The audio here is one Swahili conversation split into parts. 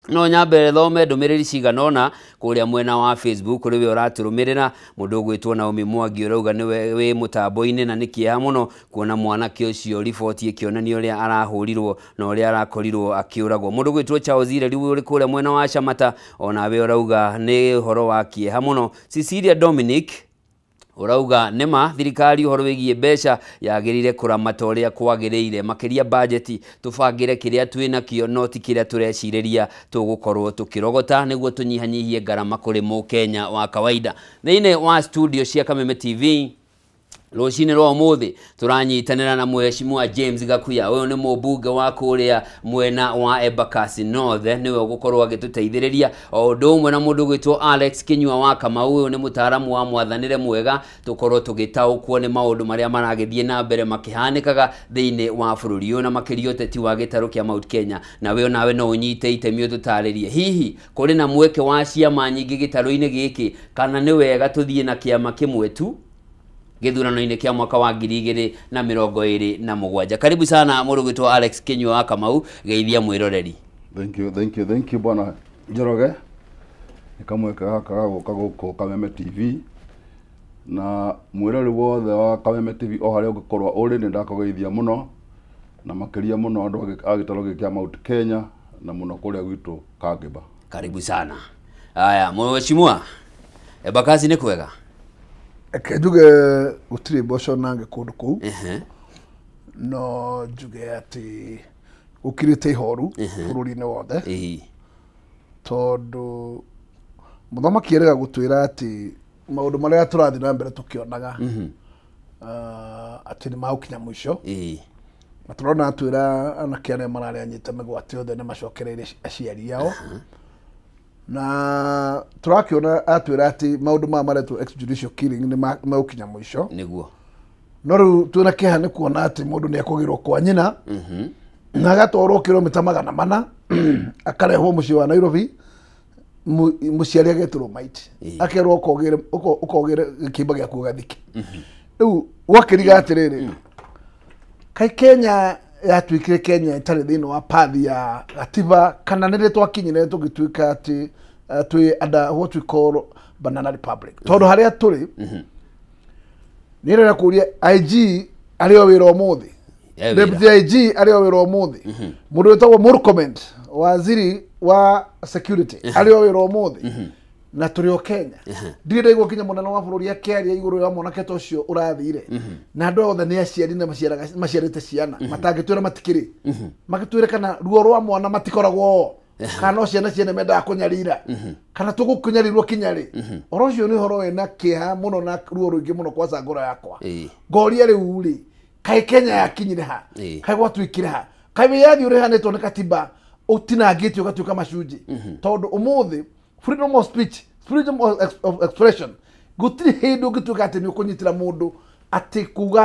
no nyambe thome ndumiriri ciganona kuria mwena wa Facebook riwe uraturumirira mundu gwitwo Naomi Mwangi urauga niwe wi mutambo-ini na nikiha muno kuona mwanake ucio riboti ikionania uria arahurirwo na uria arakorirwo akiuragwo. Mundu gwitwo Charles Ire riwe uri kuria mwena wa Shamata onawe urauga ni horo wa kieha muno. Cecilia Dominic urauga nema thirikari uhoro wigie mbeca yagirire kuramata uria kwagiriire makiria budget tubangire kiria twina kio no ti kiria tureciriria tugukorwo tukirogota niguo tunyihanyihie garama kuri mu Kenya wa kawaida. Thiine wa studio cia Kameme TV Rucini rwa muthi turanyitanira na Mheshimiwa James Gakuya. Uyu ni mubunge wa kuria mwena wa Embakasi North, niwe ugukorwo agituteithiriria o undu umwe na mundu gwitwo Alex Kinyua wa Kamau. Uyu ni mutaaramu wa mwathanire mwega tukorwo tugitaukwo ni maundu maria maragithie na mbere makihanikaga thiini wa bururi uyu na makirio teti wa gitaru kia Mount Kenya. Na we nawe no unyite itemi ututaririe hihi kuri na mweke wa ciama nyingi gitaru-ini giki kana ni wega tuthie na kiama kimwe tu githurano-ini kia mwaka wa 2027. Karibu sana mundu gwitwo Alex Kinyua wa Kamau, geithia mwiroreri. Thank you bwana Njoroge. Nikamweka gaka guka guku Kameme TV na mwirori wothe wa Kameme TV o haria ungikorwa uri ni ndakugeithia muno na makiria muno andu agitaro kia Mount Kenya na muno kuria gwitu Kageba. Karibu sana. Haya mheshimiwa, Embakasi ni kwega? Njuge gutiri mboco nange kundu kuu no njuge ati ukirite ihoru bururi-ini wothe tondu muthamaki erega gutwira ati maundu maria turathi na mbere tukionaga ati ni maukinya mwisho na turona atwira anake aria marari anyite migwate othe ni macokereire aciari yao na turakiona atwira ati maundu ma maretu extrajudicial killing ni maukinya mwisho niguo no riu twina kiha ni kuona ati mundu ni akugirwo kwa nyina na agatwarwo kilomita 400 akarehwo mucii wa Nairobi muciari ageturwo maiti akerwo ukogire gikimba gia kugathiki riu wakiriga atiriri kai Kenya yatwikire Kenya itari thiini wa pathi ya gatiba kana nire twakinyire tugituika ati twi under what we call banana republic tondu haria turi nire na kuria IG ario wira omuthi deputy IG ario wira omuthi mundu wetagwo Murkomen waziri wa security ario wira omuthi na turi o Kenya ndire igwo kinya munene wa bururi akiaria iguru ya mwanake tocio urathire na andu othe ni aciari na maciarite ciana matangitwira matikiri magitwire kana ruo rwa mwana matikoragwo kana ciana ciene menda kunyarira kana tugukunyarirwo kinyari orocio ni horo ena kiha muno na ruo ruingi muno kwa sangora yakwa ngoria riu ri kai Kenya yakinyire ha kai gwatwikire ha kai yathi uri hanetwo ni katiba utinangitio gatuika macunji tondu umuthi freedom of speech, freedom of expression. Gutiri hindu ungituika ati ni ukunyitira mundu ati kuga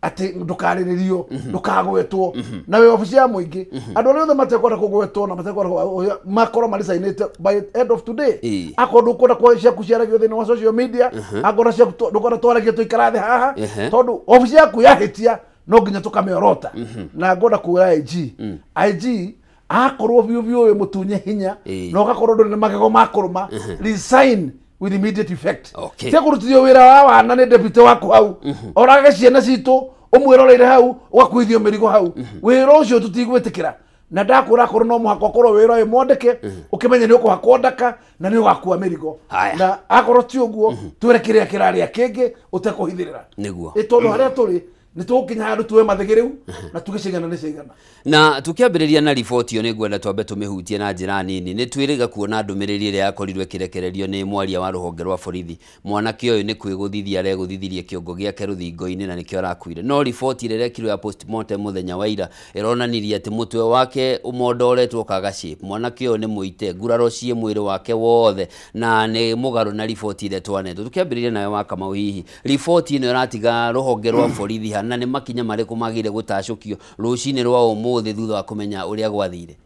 ati ndukariririo ndukagwetwo na we ofisi ya muingi andu aria othe matekwenda kugwetwo na matekwenda makoro malisainite by end of today akorwo ukunda kwa cia kuciaragio thini wa social media akorwo cia ndukona twaragio tuikara thi haha tondu ofisi yaku yahitia no nginya tukameorota na ngoda kuya IG akorwo biu mutunye hinya no gakorwo nduri na magego makuruma resign with immediate effect tia kurutithio wira wa wana ni deputy waku hau oraga ciana citu umwiroreire hau ugakuithio mirigo hau wira ucio tutigwitikira na ndakura korwo no muhako korwo wira uyu mwandike ukimenya ni ukuhakwo ndaka na ni ugakua mirigo na akorwo ti uguo twire kiria kiraria kingi utekuhithirira niguo itondo haria turi ni tukinya handu tuwe mathigiriu na tugicigana ni cigana na tukiambiriria na riboti yo ni gwenda twambe tumihutie na njira nini ni twiriga kuona ndumiriri ria yakorirwe kirekererio ni mwaria wa ruhonge rwa borithi mwanake uyu ni kwiguthithia areguthithirie kiongo giake ruthingo-ini na nikio arakuire no riboti ire kiro ya postmortem muthenya wa ira ironanirie ati mutwe wake umondoretwo kaga shape mwanake uyu ni muite nguraro cie mwiri wake wothe na ni mugaru na riboti ire twanetwo tukiambiriria nayo wa Kamau hihi riboti ino iratiga ruhonge rwa borithi na ni makinya mariku magire gutacukio rucini rwa umuthi thutha wa kumenya uria gwathire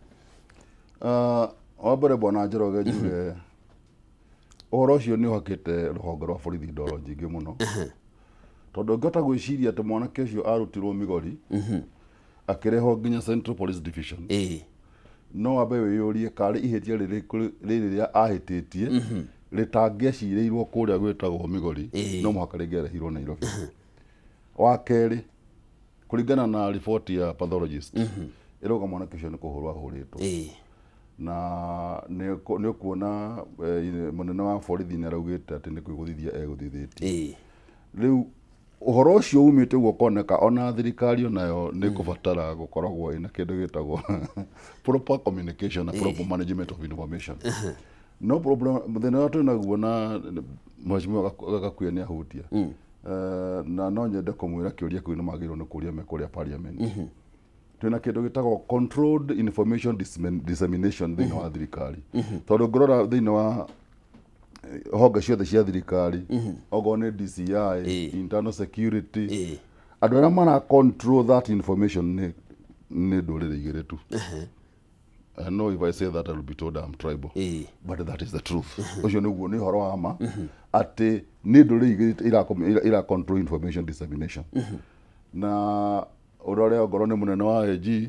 wabere bwana Njoroge njuge ohoro cio ni uhakite ruhonge rwa borithi ndoro nyingi muno tondu ngota gwiciria ati mwanake ucio arutirwo migori akireho nginya Central Police Division no ambe wĩyũrie karĩ ihĩtia rĩrĩ rĩrĩa ahĩtĩtie rĩtangĩacirĩirwo kũrĩa gwĩtagwo Migori no mũhaka rĩngĩarehirwo Nairobi. Wa kerĩ, kũringana na riboti ya pathologist ĩrauga mwanake ũcio nĩ kũhũrwo ahũrĩtwo, na nĩ kuona mũnene wa borithi nĩ araugĩte atĩ nĩ kwĩgũthithia egũthithĩtie. Rĩu ũhoro ũcio umĩte ũguo koneka ona thirikari onayo nĩ kũbatara gũkoragwo ĩna kĩndũ gĩtagwo proper communication na proper management of information. No problem thĩna ũrĩa twĩ naguo na Mheshimiwa Gakuya nĩ ahutia, na no nyende kũmwĩra kĩũria kĩu nĩ magĩrĩirwo nĩ kũria me kũrĩa parliament. Twĩna kĩndũ gĩtagwo controlled information dissemination thĩinĩ wa thirikari, tondũ ngũrora thĩinĩ wa honge ciothe cia thirikari okorwo nĩ DCI, internal security, andũ arĩa mara control that information nĩ ndũrĩrĩ igĩrĩ tu. I know if I say that I will be told I'm tribal, but that is the truth. Ũcio nĩguo nĩ ũhoro wa ma atĩ nĩ ndũrĩrĩ igĩrĩ ira control information dissemination. Na ũrore ongorwo nĩ mũnene wa AG,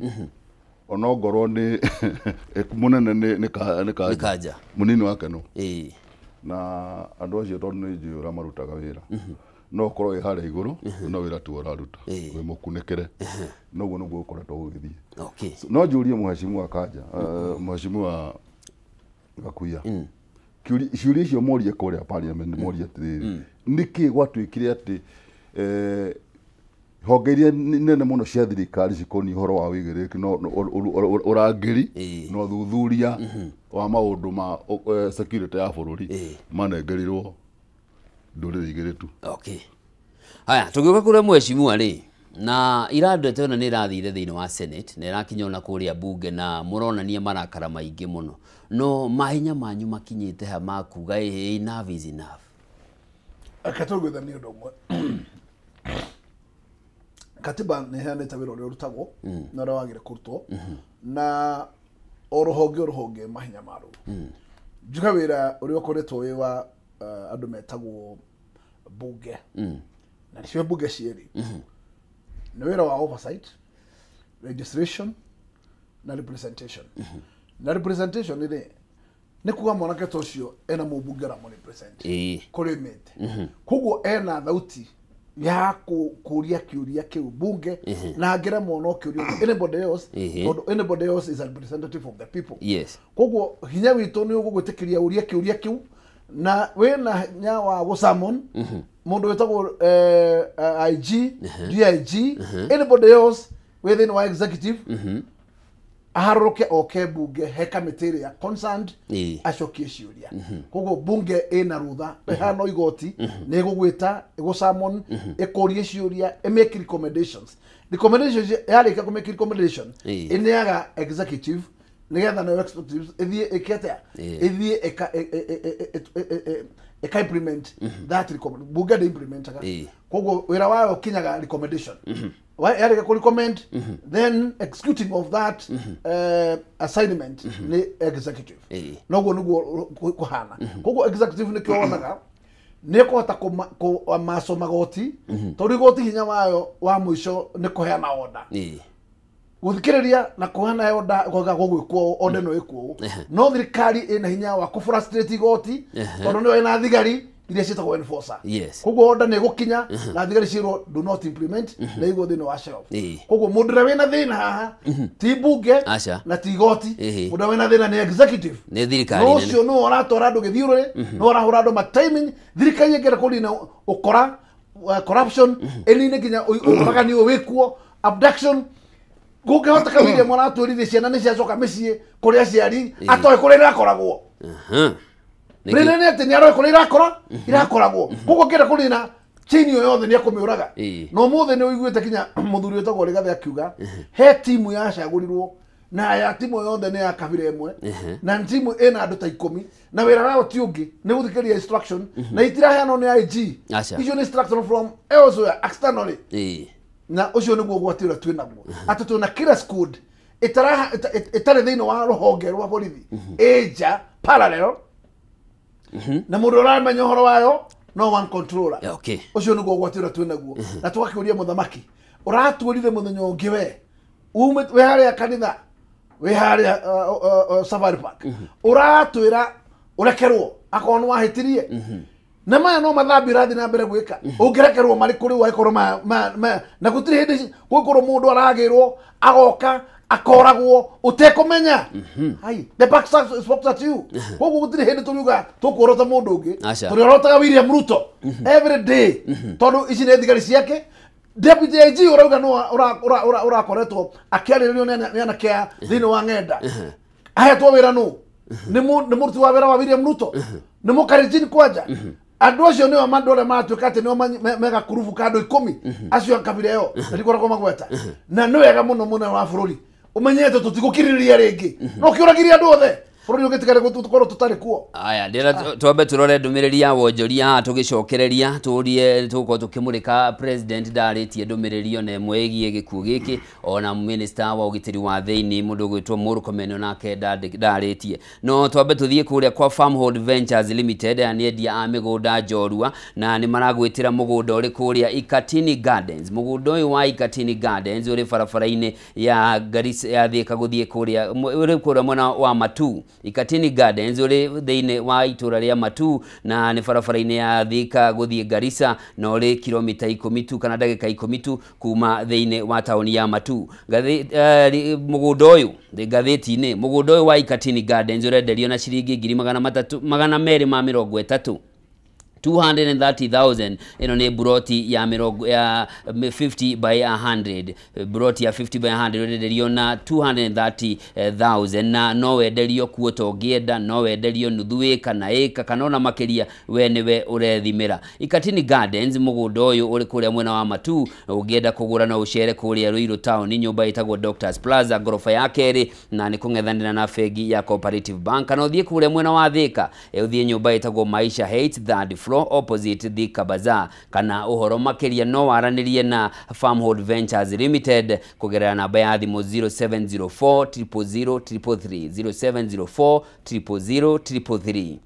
ona ongorwo nĩ mũnene nĩ Kanja mũnini wake no, na andũ acio tondũ nĩ njũĩ ũrĩa marutaga wĩra, no ũkorwo wĩ harĩa igũrũ no wĩra tu ũraruta wĩ mũkunĩkĩre, noguo nĩguo ũkoretwo gũgĩthiĩ. No njũrie Mheshimiwa Kanja, Mheshimiwa Gakuya, ciũria icio morie kũrĩa parliament, morie atĩrĩrĩ, nĩkĩ gwatuĩkire atĩ honge iria nene mũno cia thirikari cikoniĩ ũhoro wa wĩigĩrĩrĩki no ũrangĩri na ũthuthuria wa maũndũ ma security ya bũrũri manengerirwo ndũrĩrĩ igĩrĩ tu? Haya, tũgĩũka kũrĩa Mheshimiwa rĩ, na irandete ona nĩ ĩrathire thĩinĩ wa Senate na ĩrakinya ona kũrĩa bunge na mũronania marakara maingĩ mũno, no mahinya manyu makinyĩte ha makuga enough is enough? Akatũgwithania ũndũ ũmwe, katiba nĩ heanĩte wĩra ũrĩa ũrutagwo na ũrĩa wagĩrĩire kũrutwo, na o rũhonge mahinya marwo. Njuga wĩra ũrĩa ũkoretwo wĩ wa andũ metagwo bunge, na nĩcio bunge cierĩ, nĩ wĩra wa oversight, registration na representation. Na representation nĩ kuga mwanake ta ũcio ena mũbunge ra represent kũrĩ mĩte, koguo ena thauti ya kũria kĩũria kĩu bunge na ngeremwo no kĩũria anybody else is a representative of the people. Koguo hinya witũ nĩ ũgũgwĩtĩkĩria ũria kĩũria kĩu, na wĩna hinya wa gũsummon mũndũ wĩtagwo IG, DIG, anybody else within our executive aharũrũke oke bunge he kamĩtĩ ĩrĩa concerned acokie ciũria. Koguo bunge ĩna rũtha ĩhana igoti nĩ ĩgũgwĩta ĩgũsummon ĩkũrie ciũria ĩmake recommendations. Recommendations yarĩkia kũmake recommendation ĩneaga executive nĩgetha nayo executives ĩthiĩ ĩkĩte ĩthiĩ ĩka implement that recommendation. Bunge ndĩ implementaga, koguo wĩra wayo kinyaga recommendation. Yarĩkia kũ recommend, then executing of that assignment nĩ executive. Noguo nĩguo kũhana. Koguo executive nĩkĩo wonaga nĩ kũhota kũmaco magoti, tondũ igoti hinya wayo wa mũico nĩ kũheana order, gũthikĩrĩria na kũheana order gũgwĩkwo order no ĩkwo. No thirikari ĩna hinya wa kũfrustrate igoti, tondũ nĩyo ĩna thigari iria ciĩtagwo enforcer. Koguo order nĩ ĩgũkinya na thigari ciĩrwo do not implement na igwo thĩinĩ wa shelf. Koguo mũndũ ũrĩa wĩna thĩna haha ti bunge na ti igoti, mũndũ ũrĩa wĩna thĩna nĩ executive, nĩ thirikari. No ũcio nĩwe ũratwara andũ gĩthiũrũrĩ, nĩwe ũrahũra andũ matiming. Thirikari ĩngĩenda kũnina ũkora, corruption, ĩnine nginya ũragani wĩkuo, abduction, gũkĩhoteka William aratũrithia ciana nĩ ciacoka mĩciĩ kũrĩa aciari atoĩ kũrĩa irakoragwo. Rĩrĩa nĩ atĩ nĩ aroĩ kũrĩa irakoragwo. Koguo ngĩenda kũnina chain ĩyo yothe nĩ akũmĩũraga. No mũthĩ nĩ ũiguĩte kinya mũthuri wĩtagwo Rigathĩ akiuga he timu yacagũrirwo, na ya timu yothe nĩ ya kabira ĩmwe, na timu ĩna andũ ta 10, na wĩra wao ti ũngĩ nĩ gũthikĩrĩria instruction, na itiraheanwo nĩ IG. Icio nĩ instruction from elsewhere externally. Na ũcio nĩguo ũgwati ũrĩa twĩ naguo, atĩ twĩna kila squad ĩtarĩ thĩinĩ wa rũhonge rwa borithi ĩnja parallel, na mũndũ ũramenya ũhoro wayo no one controller. Ũcio nĩguo ũgwati ũrĩa twĩ naguo. Na tũgakĩũria mũthamaki, ũratuũrire mũthenya ũngĩ we harĩa kanitha we hari Safari Park uratwira urekerwo akonu wahitirie na maya no mathambi rathi na mbere gwika ungirekerwo mari kuri wa ikoro na gutiri hindi gwikoro mundu aragirwo agoka akoragwo utekumenya hai the back spoke at you koguo gutiri hindi turiuga tukurota mundu ungi turirotaga William Ruto every day tondu ici ni thigari ciake Deputy IG urauga no urakoretwo akiarĩrĩrio nĩ anake thĩinĩ wa ng'enda ahetwo wĩra nũ nĩ mũruti wa wĩra wa William Ruto nĩ mũkarinjini kwanja andũ acio nĩo mandũ arĩa maratuĩka atĩ nĩo megakurubu ka andũ 10 acio kabira ĩyo ndikoragwo magweta na nĩ wega mũno mũno wa bũrũri ũmenyete tũtigũkirĩrĩria rĩngĩ no kĩũragiria andũ othe bũrũri ũgĩtigare gũtukorwo tũtarĩ kuo aya ndĩra twambe tũrore ndũmĩrĩri ya wonjoria haha tũgĩcokereria tũrie tũgũkorwo tũkĩmũrĩka president ndarĩtie ndũmĩrĩri ona ĩmwe ĩgiĩ gĩkuũ gĩkĩ ona minister wa ũgitĩri wa thĩinĩ mũndũ ũgwĩtwo Mũrkomen nake ndarĩtie no twambe tũthiĩ kũrĩa kwa Farmhold Ventures Limited nĩ endia a mĩgũnda Njorua na nĩ maragwĩtĩra mũgũnda ũrĩ kũrĩa Ikatini Gardens mũgũnda ũyũ wa Ikatini Gardens ũrĩ barabara-inĩ ya Garissa ya Thika gũthiĩ kũrĩa mwena wa Matu Ikatini Gardens uri thĩinĩ wa itũra rĩa Matu na nĩ barabara-inĩ ya Thika gũthiĩ Garissa na uri kilomita 10 tu kana ndagĩka 10 tu kuma thĩinĩ wa taũni ya Matu mũgũnda ũyũ ngathĩti-inĩ mũgũnda ũyũ wa Ikatini Gardens ũrenderio na ciringi 230,000 230,000 ino ni buroti ya 50 by 100 buroti ya 50 by 100 wenderio na 230,000 na no wenderio kuota ũngĩenda no wenderio nuthu ĩka na ĩka kana ona makĩria we nĩwe ũrethimĩra Ikatini Gardens mũgũnda ũyũ ũrĩ kũrĩa mwena wa Matu ũngĩenda kũgũra no ũcere kũrĩa Ruiru Town nyũmba ĩtagwo Doctors Plaza gorofa ya kerĩ na nĩ kũng'ethanĩra na bengi ya Cooperative Bank kana ũthiĩ kũrĩa mwena wa Thika ũthiĩ nyũmba ĩtagwo Maisha Heights third floor opposite Thika Bazaar kana uhoro makĩria no waranĩrie na Farmhold Ventures Limited kugerera namba ya thimũ 0704 000 333 0704 000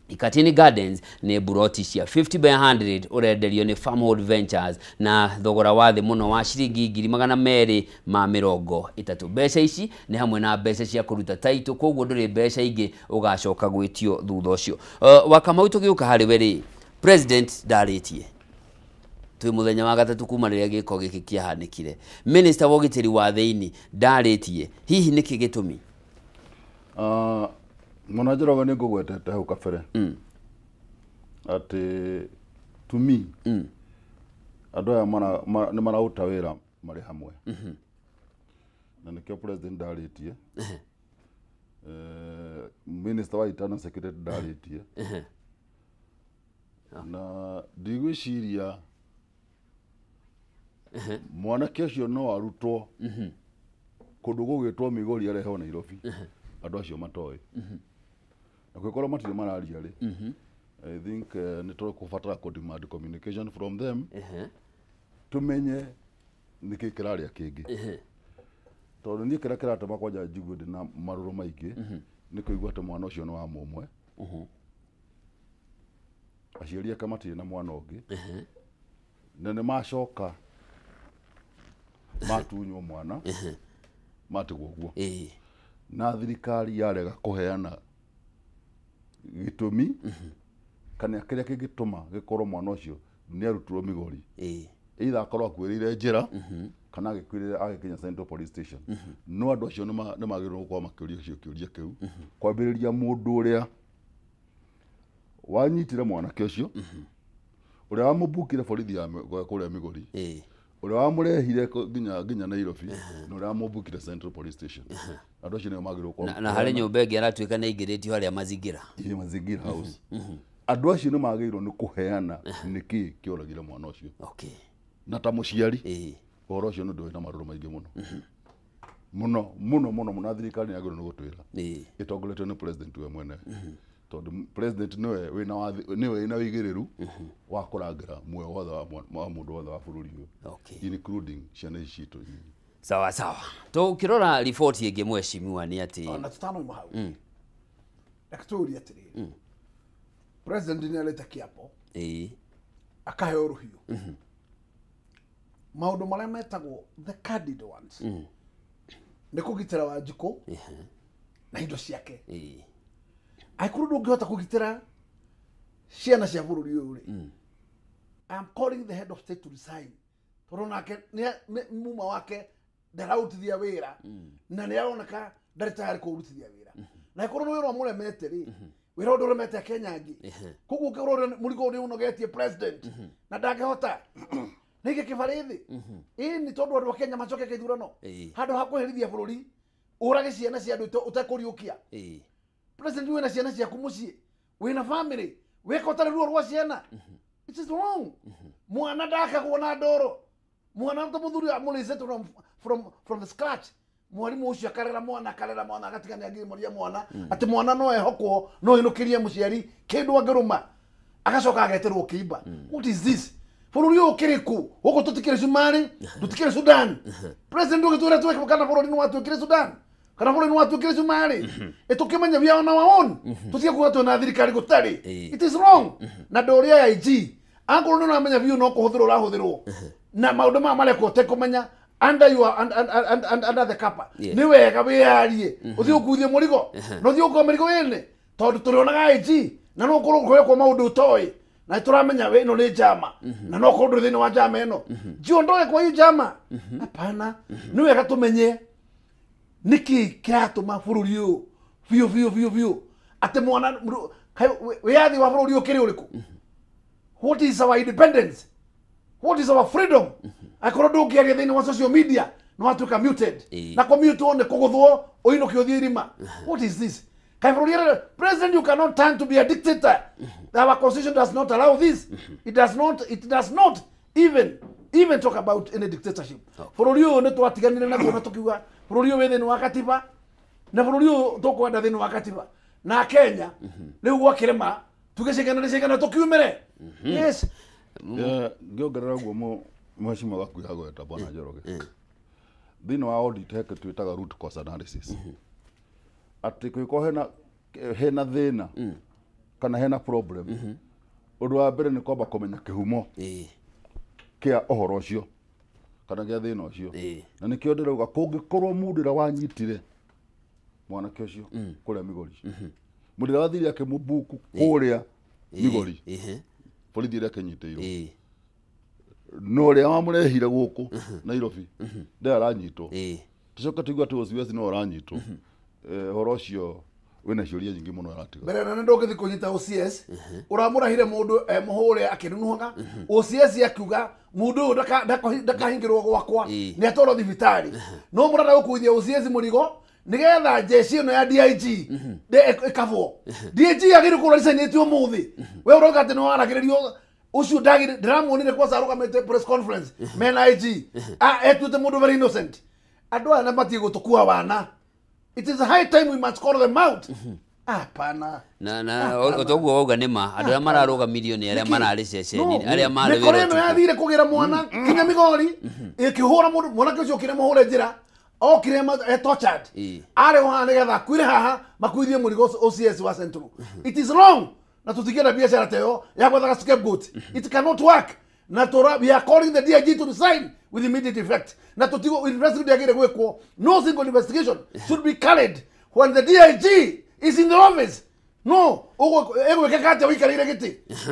Ikatini Gardens ni buroti cia 50 by 100 urenderio ni Farmhold Ventures na thogora wa thĩ mũno wa ciringi 230 mbeca ici ni hamwe na mbeca cia kũruta taito koguo ndũrĩ mbeca ingĩ ũgacoka gwĩtio thutha ũcio Wakamau tũgĩũka harĩ we rĩ president ndarĩtie twĩ mũthenya wa gatatũ kuma rĩrĩa gĩko gĩkĩ kĩahanĩkire minister wa ũgitĩri wa thĩinĩ ndarĩtie hihi nĩkĩ gĩtũmi Mwana Njoroge nĩ ngũgwetete hau kabere atĩ to me andũ aya nĩ mararuta wĩra marĩ hamwe na nĩkĩo president ndarĩtie minister wa internal security ndarĩtie na ndigwĩciria mwanake ũcio no arutwo kũndũ gũgwĩtwo Migori arehwo Nairobi andũ acio matoĩ na kwĩkorwo matirĩ mararia rĩ I think nĩ tũkũbatara demand communication from them tumenye nĩkĩ kĩrarĩa kĩngĩ tondũ niĩ kĩrĩa kĩratũma kwanja njigua ndĩ na marũrũ maingĩ nĩ kũigua atĩ mwana ũcio nĩ wa mũmwe aciari ake matirĩ na mwana ũngĩ na nĩ macoka matunywo mwana matigwo ũguo na thirikari yarega kũheana gĩtũmi kana kĩrĩa kĩngĩtũma gĩkorwo mwana ũcio nĩ arutirwo Migori either akorwo akuĩrĩire njĩra kana agĩkuĩrĩra agĩkinya Central Police Station no andũ acio nĩ magĩrĩirwo gũkorwo makĩũria kĩũria kĩu kwambĩrĩria mũndũ ũrĩa wanyitire mwanake ũcio ũrĩa wamũbukire borithi ya kũrĩa Migori ũrĩa wamũrehire nginya Nairobi na ũrĩa wamũbukire Central Police Station andũ acio nĩo magĩrĩirwo gũkorwo na harĩ nyũmba ĩngĩ aratuĩka nĩ aingĩrĩtio harĩa mazingira mazingira house andũ acio nĩ magĩrĩirwo nĩ kũheana nĩkĩ kĩoragire mwana ũcio na ta mũciari ũhoro ũcio nĩ ndũĩ na marũrũ maingĩ mũno thirikari nĩ yagĩrĩirwo nĩ gũtwĩra ĩtongoretio nĩ president we mwene tondũ president nĩwe wĩna wĩigĩrĩru wa kũrangĩra muoyo wothe wa mũndũ wothe wa bũrũri ũyũ including ciana ici citũ sawa tũkĩrora riboti ĩngĩ mheshimiwa nĩ atĩ ona tutanoima hau akĩtũria atĩrĩrĩ president nĩ arĩte kĩapo akaheo rũhiũ maũndũ marĩa metagwo the candid ones nä kå gitä ra Wanjikå na indo ciake ĩ aikå ndå ngä hota kå gitä ra ciana cia bå rå ri å yå rä I'm calling the head of state to resign tondå nake muma wake ndararutithia wä ra na nä aroneka ndarä tayarä kå rutithia wä ra na aikå nä wä ra må remete rä wä ra å ndå å remete akenya angä koguo å kä rwo må rigo å rä å nogetie president na ndangä hota nä igä kä barä thä ĩni tondå andå a Kenya macoke kä ithurano handå ha kå herithia bå rå ri å rage ciana cia andå å tekå riå president wä na ciana ciaku må ciä wä na family weka å tarä ruo rwa ciana it is wrong mwana ndakagwo na ndoro mwana ta må thuri må rä from the scratch mwarimå å cio akarera mwana agatigania angä moria mwana atä mwana no ehokwo no ä nå kä rie må ciari kä ndå angä rå ma agacoka ageterwo kä imba what is this bå rå ri å kä rä kå gå kå tå tikä rä Sumarĩ tå tikä rä Sudan president ndå gä twä ra twä kana bå rå ri nä watwä kä rä Sudan kana bå rå ri nä watwä kä rä Sumarĩ ä tå kä menya bia ona waon tå tiga kuga twä na thirikari gå tarä it is wrong na ndå rä a IG akorwo nä å ramenya biå no kå hå thä rwo å rahå thä rwo na maå ndå maya marekwo å tekå menya under the capa nä wega wä yarie å thiä å kuithie må rigo na å thiä å kå mä rigo ene tondå tå rä onaga IG na no kå rå kwekwo maå ndå toä na tå ramenya wä no nä njama na no kå ndå thä inä wa njama ä no njiondoe kwa hiyo njama hapana nä wega tå menye nä kä kä ratå ma bå rå ri å biå atä mwana wä yathi wa bå rå ri å kä rä å rä kå what is our independence what is our freedom akorwo ndå ngä aria thä inä wa social media no watwä ka muted na kå mutwo nä kå gå thwo å inå kä å thiä irima what is this kai bå rå ri president you cannot turn to be a dictator our constitution does not allow this it does not even talk about any dictatorship bå rå ri å nä twatiganire naguo na tå kiuga bå rå ri å wä thä inä wa katiba na bå rå ri å tå kwenda thä inä wa katiba na Kenya rä u gwakä rema tugä cigana tå kiumä re yes ngä ongerera guo mheshimiwa waku ya gweta bwana Njoroge thä wa audit heke twä taga root cause analysis atä kwä ko hena thä na kana hena problem å ndå wa mbere nä kwamba kå menya kä humo kä a å horo å cio kana gä a thä na å cio na nä kä o ndä rauga kå ngä korwo må ndä ra wanyitire mwanake å cio kå rä a Migori må ndä ra wathire akä må mbuku kå rä a Migori borithi ä rä a kä nyitä irwo no å rä a wamå rehire gå kå Nairobi nde aranyitwo tå coka tå igua atä OCS no aranyitwo horo å cio wä na ciåria nyingä må no aratiga mbere na ndå ngä thiä kå nyita OCS å ramå rahire må ndå må hå re akä nunuhaga OCS akiuga må ndå å yå ndakahingä rwo gwakwa nä atwarwo thibitarä no må renda gå kuithia OCS må rigo nä getha njeci ä no ya DIG ĩkabwo DIG agä rä kå roricanä tie å må thä we å rauga atä nä waragä rä rio å cio ndä ramuonire kwaca arå gamä te press conference mena IG etuä te må ndå very innocent andå aya nä matiä gå tå kua wana it is high time we must call them out hapana na otoguo wauga nä ma andå arä a mararå gamirio nä arä a mararä ceceni arä a marä wä ra ä no yathire kå gä ra mwana kinya Migori ä kä hå ra må ndå mwanake å cio å kä re må hå re njä ra okire tortured arä o haha nä getha akuire haha makuithie må rigo OCS wa Central it is wrong na tutigera biashara teo ya gwethaga scapegoat it cannot work na we are calling the DIG to resign with immediate effect na tutigo investigation yagire gwekwo no single investigation should be carried when the DIG is in the office no egweke kate wikarire giti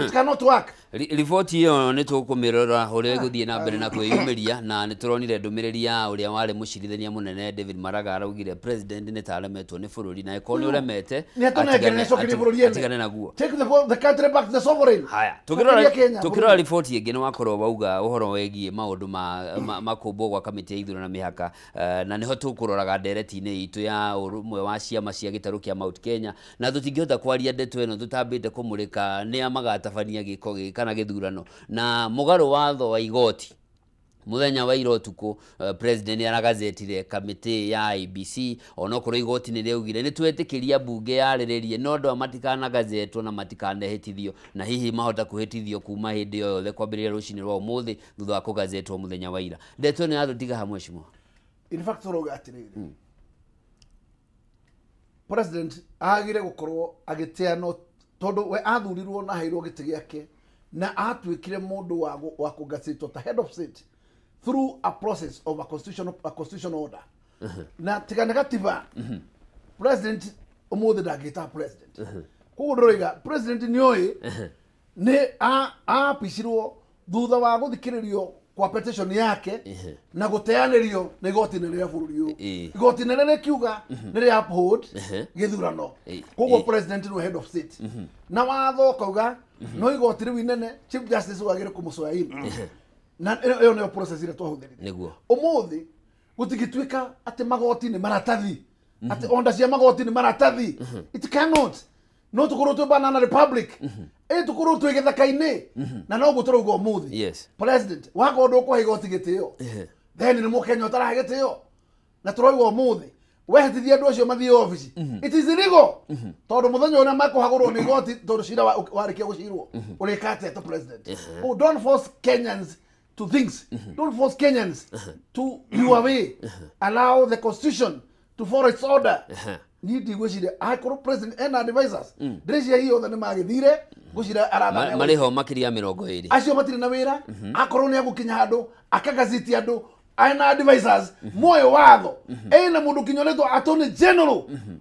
it cannot work riboti iyo nä tå kå mä rora å rä a gå thiä na mbere na kwä yumä ria na nä tå ronire ndå mä rä ri ya å rä a warä må cirithania må nene David Maraga araugire president nä taremetwo nä bå rå ri na ä korwo nä å remete atigane naguo haya tå kä rora riboti ä ngä nä wakorwo wauga å horo wegiä maå ndå makå mbwo gwa kamä tä ya ithurano na mä haka na nä ho tå kå roraga ndereti-inä itå ya å rå mwe wa ciama cia gä tarå kä a Mount Kenya na tå tingä hota kwaria ndeto ä no tå tambä te kå må rä ka nä a magatabania gä ko gä kana githurano na mugaru watho wa igoti muthenya wa ira utuku president aragazetire kamiti ya IBC onokoro igoti ni reugire ni twetikiria bunge yariririe no ndo matikana gazetwo na matikandehitithio na hihi mahota kuhitithio kuma hindi yo yothe kwambiriria rucini rwa umuthi thutha wa kugazetwo muthenya wa ira ndeto ni athutiga hamwe mheshimiwa in fact roga atiriri president agire gukorwo agitia no tondu we athurirwo na hairwo giti giake na atwikire mundu wa kugasetwo ta head of state through a process of a constitutional order na tika negativa president umuthi ndangita president koguo ndoroiga president ni oi ni a picirwo thutha wa guthikiririo kwa petition yake na guteanirio ni igoti nene rĩa bũrũri ũyũ igoti nene rĩkiuga nĩ rĩa uphold gĩthurano koguo president no head of state na watho kauga no igoti rĩu inene chief justice wagĩrĩire kũmũcoya in na ĩyo nĩyo process ĩrĩa twahũthĩrire nĩguo ũmũthĩ gũtigĩtuĩka atĩ magoti nĩ maratathi atĩ onda cia magoti nĩ maratathi it cannot no tukorwo twĩ banana republic tukorwo twĩ gĩthaka-inĩ na no guo tũrauga ũmũthĩ president wakorwo ndũkũhe igoti gĩtĩo then nĩ mũkenya ũtarahe gĩtĩo na tũrauga ũmũthĩ wehĩtithia andũ acio mathiĩ obici it is illegal tondũ mũthenya ũrĩa makũhagũrwo nĩ igoti tondũ cira warĩkia gũcirwo ũrĩka atĩa ta president don't force Kenyans to things don't force Kenyans to your way allow the constitution to follow its order ni ndigwĩciria akorwo president and advisors ndĩreciria hihi othe nĩ magĩthire ngwĩciria arathana marĩ ho makĩria 20 acio matirĩ na wĩra akorwo nĩ agũkinya handũ akagaciti andũ aina advisors moyo watho ena mũndũ kinyoletwo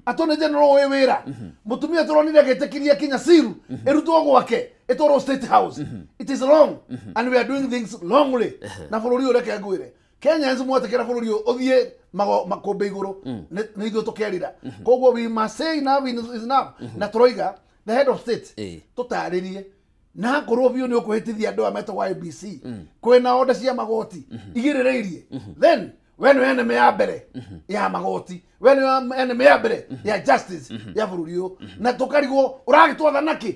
attorney general we wĩra mũtumia tũronire agĩtĩkiria kinya siru ĩrutwo gwake ĩtwarwo state house it is wrong and we are doing things wrongly na bũrũri ũyũ reke ngwĩre Kenyans mwatekera bũrũri ũyũ ũthiĩ makũmbĩ igũrũ nĩ ithuĩ tũkerira koguo we must say enough is enough na tũroiga the head of state tũtarĩrie na ngorwo biũ nĩ ũkũhĩtithia andũ a metwo IBC kwĩna order cia magoti igĩrĩrĩirie then we nĩ enemy ya mbere ya magoti we nĩ enemy ya mbere ya justice ya bũrũri ũyũ na tũkarigwo ũragĩtwatha nakĩ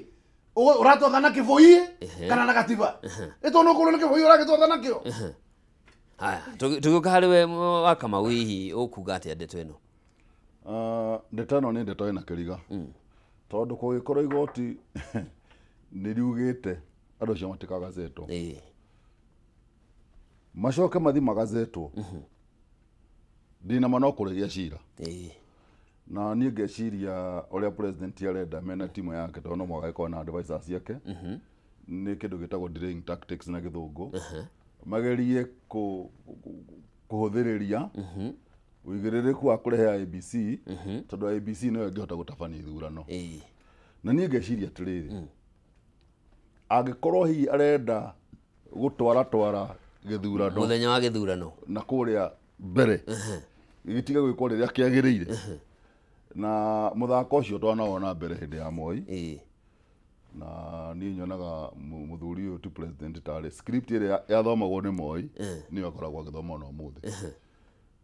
ũratwatha na kĩbũi kana na gatiba ĩtwo no kũrwo na kĩbũi ũragĩtwatha nakĩo haya tũgĩũka harĩ we wa Kamau hihi ũkuga atĩa ndeto ĩno ndeto ĩno nĩ ndeto ĩna kĩriga tondũ kũgĩkorwo igoti nĩ riugĩte andũ acio matikagazetwo macoke mathi magazetwo ndina mana kũrĩgia cira na niĩ ngeciria ũrĩa president arenda mena timu yake tondũ no mwagagĩkorwo na advisors ciake nĩ kĩndũ gĩtagwo delaying tactics na gĩthũngũ magerie kuhũthĩrĩria ũigĩrĩrĩku wa kũrehe ABC tondũ ABC nĩyo ĩngĩhota gũtabania ithurano na niĩ ngeciria atĩrĩrĩ angĩkorwo hihi arenda gũtwara gĩthurano mũthenya wa gĩthurano na kũrĩa mbere gĩtige gwĩkwo rĩrĩa kĩagĩrĩire na mũthako ũcio twanawona mbere hĩndĩ ya Moi na niĩ nyonaga mũthuri ũyũ ti president tarĩ script ĩrĩa yathomagwo nĩ Moi nĩyo akoragwo agĩthoma na ũmũthĩ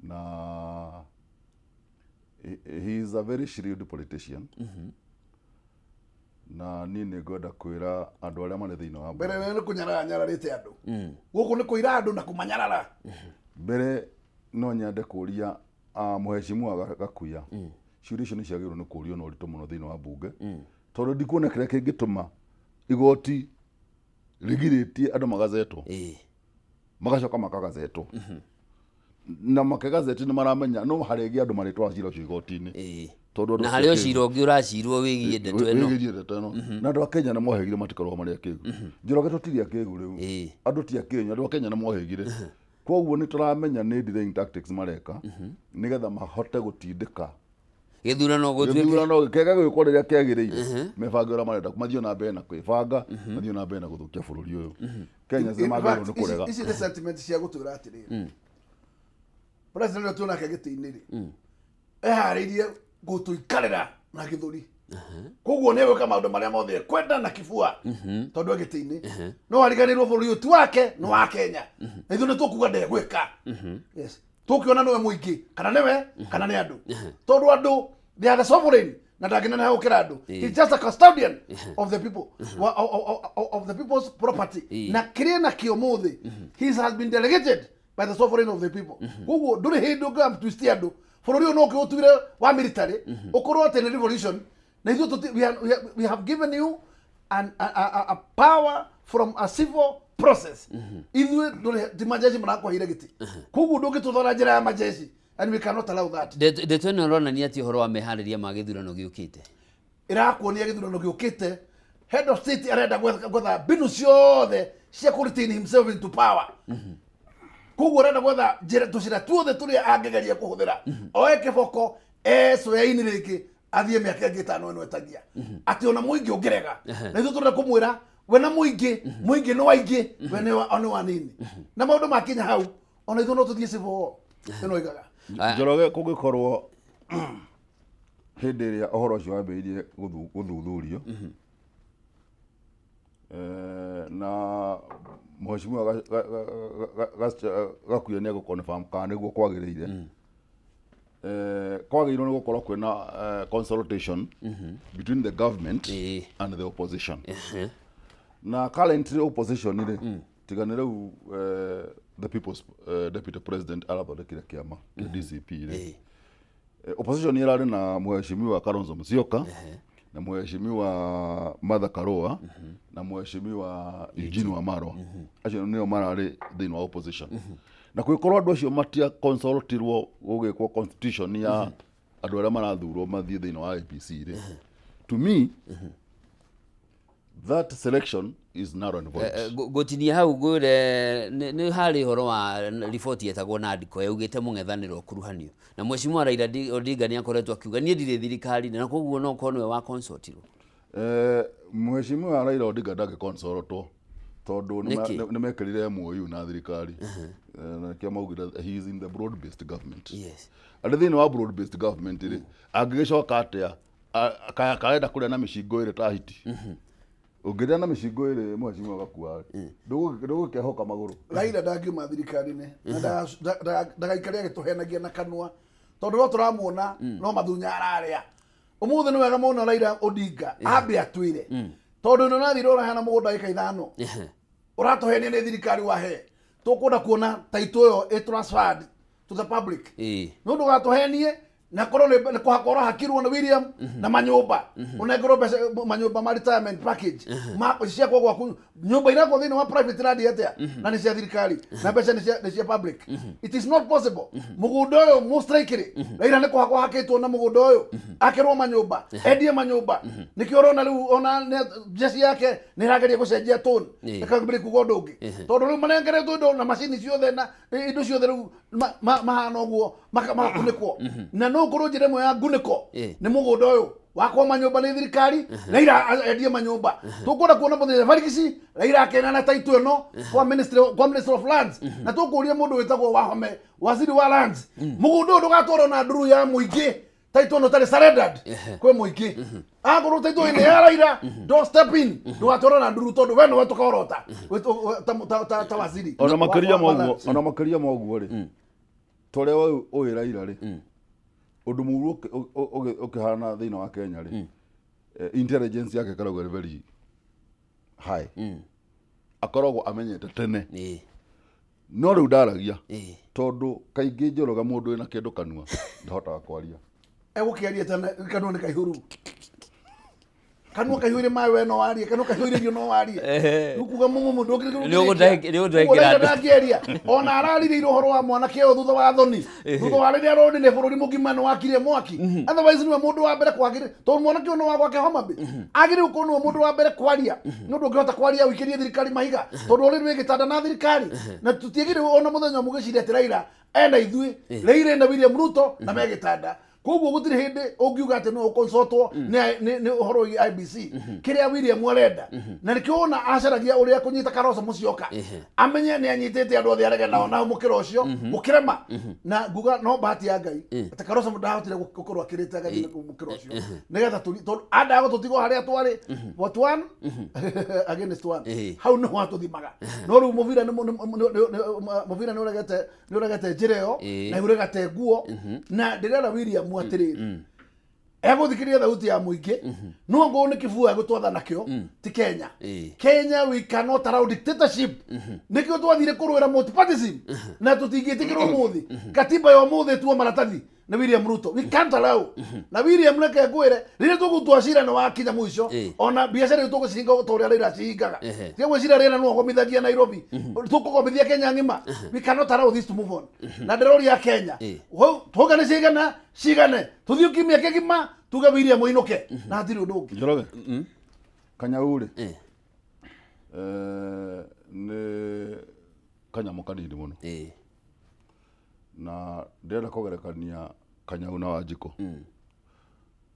na he is a very shrewd politician na niĩ nĩ ngwenda kwĩra andũ arĩa marĩ thĩinĩ wa mbere nĩ kũnyararĩte andũ gũkũ nĩ kũira andũ na kũmanyarara mbere no nyende kũria mũheshimiwa Gakuya ciũria icio nĩ ciagĩrĩirwo nĩ kũrio na ũritũ mũno thĩinĩ wa mbunge tondũ ndikuona kĩrĩa kĩngĩtũma igoti rĩgirĩtie andũ magazetwo magacoka makagazetwo na makagazeti nĩ maramenya no harĩgia andũ marĩtwara cira ũcio igoti-inĩ tondũ na harĩ cira ũngĩ ũracirwo wĩgiĩ ndeto ĩno na andũ a Kenya nĩ mohegire matikarwo marĩa kĩgu Njoroge tũtirĩ akĩgu rĩu andũ ti akĩnyũ andũ a Kenya nĩ mohegire koguo nĩ tũramenya nĩ delaying tactics mareka nĩgetha mahote gũtindĩka gĩthurano kĩega gwĩkwo rĩrĩa kĩagĩrĩire mebange ũrĩa marenda mathiĩ na mbere na kwĩbanga mathiĩ na mbere na gũthũkia bũrũri ũyũ Kenya magĩrĩirwo nĩ kũrega ici nĩ sentiment cia gũtwĩra atĩrĩrĩ president ũyũ tuonake gĩtĩ-inĩ rĩ eharĩirie gũtũikarĩra na gĩthũri koguo nĩ gwĩka maũndũ marĩa mothe kwenda na kĩbua tondũ gĩtĩ-inĩ no ariganĩrwo bũrũri ũyũ ti wake nĩ wa Kenya na ithuĩ nĩ tũkuga ndegwĩka tũkĩona nĩwe mũingĩ kana nĩwe kana nĩ andũ tondũ andũ they are the sovereign na ndangĩneneha gũkĩra andũ he's just a custodian of the people of the people's property na kĩrĩa na kĩo mũthĩ he has been delegated by the sovereign of the people koguo ndũrĩ hĩndĩ ũngĩamtwistia andũ bũrũri ũyũ no ũkĩũtuire wa military ũkorwo atĩ nĩ revolution na ithuĩ we have given you a power from a civil process ithuĩ ti majeshi marakwahire gĩtĩ koguo ndũngĩtũthora njĩra ya majeshi and we cannot allow that ndeto ĩno ũronania atĩ ũhoro wa meharĩria ma gĩthurano gĩũkĩte ĩrakuonia gĩthurano gĩũkĩte head of state arenda gwetha mbinu ciothe cia kũ retain himself into power koguo renda gwetha njĩra tũcira tuothe tũrĩa angĩgeria kũhũthĩra oe kĩboko ecoya-inĩ rĩngĩ athiĩ mĩaka ĩngĩ 5 ĩno etagia atĩ ona mũingĩ ũngĩrega na ithuĩ tũrenda kũmwĩra we na mũingĩ nĩ waingĩ we nĩ wanini na maũndũ makinya hau ona ithuĩ no tũthiĩ civil ĩno igaga Njoroge kũngĩkorwo hĩndĩ ĩrĩa ũhoro ũcio wambĩrĩirie gũthuthurio na mheshimiwa Gakuya nĩ agũconfirm kana nĩguo kwagĩrĩire kwagĩrĩirwo nĩ gũkorwo kwĩna consultation between the government and the opposition na currently opposition rĩ tigana rĩu the people's deputy president arathondekire kĩama kĩa DCP rĩ opposition ĩrarĩ na mheshimiwa Kalonzo Musyoka na mheshimiwa Martha Karua na mheshimiwa Eugene Wamalwa acio nĩo mararĩ thĩinĩ wa opposition na kwĩkorwo andũ acio matia consultirwo gũgĩkwo constitution ya andũ arĩa marathurwo mathiĩ thĩinĩ wa IEBC rĩ to me that selection is narrow and void. Gotinia hau ngwire nĩ harĩ horo wa report yetagwo na ndiko yaugĩte mũng'ethanĩro kuruhanio na mheshimiwa Raila Odinga nĩ akoretwo akiuga niĩ ndirĩ thirikari na koguo no konwe wa consultirwo mheshimiwa Raila Odinga ndagĩ consultwo tondũ nĩ mekĩrire MOU na thirikari na kĩa maugire he is in the broad based government arĩ thĩinĩ wa broad based government rĩ angĩgĩcoka atĩa akaenda kũrĩa na mĩcingo ĩrĩ ta hiti ũngĩrĩa na mĩcingo ĩrĩ mheshimiwa Gakua ndũgũkĩhoka magũrũ Raila ndangiuma thirikari-inĩ na ndagaikaria agĩtũhenagia na kanua tondũ no tũramuona no mathunya ararĩa ũmũthĩ nĩ wega mũno Raila Odinga ambe atwĩre tondũ nĩ ũrathire ũrahana mũgũnda ĩka 5 ũratũhenia nĩ thirikari wahe tũkũnda kuona taitũ ĩyo ĩ transferred to the public no ndũgatũhenie na korwo nĩ kũhakora hakirwo na William na manyũmba ũnengero manyũmba ma retirement package cia kwa gwaku nyũmba iria kwa thĩinĩ wa private land atia na nĩ cia thirikari na mbeca nĩ cia public it is not possible mũgũnda ũyũ mũstrike Raila nĩ kũhakwa hakĩtwo na mũgũnda ũyũ akĩrwo manyũmba endie manyũmba nĩkĩo ũrona rĩu ona jesi yake nĩ ĩrageria gũcenjia tone ĩkambĩrĩria kuga ũndũ ũngĩ tondũ rĩu manengeretwo indo na macini ciothe na indo ciothe rĩu mahana ũguo makakunĩkwo na no ngoro njĩra ĩmwe ya ngunĩko nĩ mũgũnda ũyũ wakwa manyũmba nĩ thirikari Raila endie manyũmba tũkwenda kuona mũthenya Varigisi Raila akenana taitũ ĩno kwa minister of lands na tũkũria mũndũ wĩtagwo Wahome waziri wa lands mũgũnda ũyũ ndũgatwarwo na nduru ya mũingĩ taitũ ĩno tarĩ surrendered kwĩ mũingĩ akorwo taitũ ĩno ya Raila don't step in ndũgatwarwo na nduru tondũ we nĩwe tũkaorota ta waziri ona makĩria moguo rĩ tũrĩa ũyũ Raila rĩ ũndũ mũru ũkĩhana thĩinĩ wa Kenya rĩ intelligence yake ĩkoragwo very high akoragwo amenyete tene no rĩu ndaragia tondũ kaingĩ Njoroge mũndũ wĩna kĩndũ kanua ndahotaga kwaria egũkĩaria tene kanua nĩ kaihũru kanua kaihũire maĩ we no warie kanua kaihũire irio no warie ukuga mũmũ ndũngĩrĩkĩria ona ararire ũhoro wa mwanake ũyũ thutha wa thoni thutha wa rĩrĩa roni nĩ bũrũri mũgima nĩ wakire mwaki otherwise nĩwe mũndũ wa mbere kwagĩrĩra tondũ mwanake ũyũ no wa gwake Homabay agĩrĩirwo kuona nĩwe mũndũ wa mbere kwaria nĩ ũndũ ũngĩhota kwaria wĩkĩrie thirikari mahiga tondũ ũrĩ nĩ gĩtanda na thirikari na tũtiagĩrĩirwo ona mũthenya mũgĩciria atĩ Raila ena ithuĩ Raila na William Ruto na megĩtanda koguo gũtirĩ hĩndĩ ũngiuga atĩ no ũkonsultwo nĩ ũhoro wa IEBC kĩrĩa William arenda na nĩkĩo ona acaragia ũrĩa kũnyita Kalonzo Musyoka amenye nĩ anyitĩte andũ othe arega nao na mũkĩra ũcio mũkĩrema na nguga no bahati ya Ngai atĩ Kalonzo ndahotire gũkorwo akĩrĩte Ngai mũkĩra ũcio nĩgetha tondũ andaga gũtũtigwo harĩa twarĩ what one against one hau nĩ watũthimaga no rĩu mũbira nĩ ũregete njĩra ĩyo na ũregete nguo na ndĩrera William mwatiriri egũthikĩrĩria thauti ya mũingĩ no ngũ nĩ kĩbua gũtwatha nakĩo ti Kenya Kenya we cannot allow dictatorship nĩkĩo twathire kũrũĩra multipartyism na tũtingĩtĩkĩrwo ũmũthĩ katiba ya ũmũthĩ tuo maratathi na William Ruto we can't allow na William nake ngwĩre rĩrĩa tũgũtua cira nĩ wakinya mũico ona biacara ĩyo tũgũcinga o ũrĩa Raila cihingaga tiga gwĩcira rĩera no ũgomithagia Nairobi tũkũgomithia Kenya ng'ima we cannot allow this to move on na ndĩroria Kenya tũgane cigane tuthiĩ kimia kĩgima tuge William mũinũke na hatirĩ ũndũ ũngĩ Njoroge Kanyau rĩ nĩ kanyamũ kanini mũno na ndĩrenda kũgerekania Kanyau na Wanjikũ.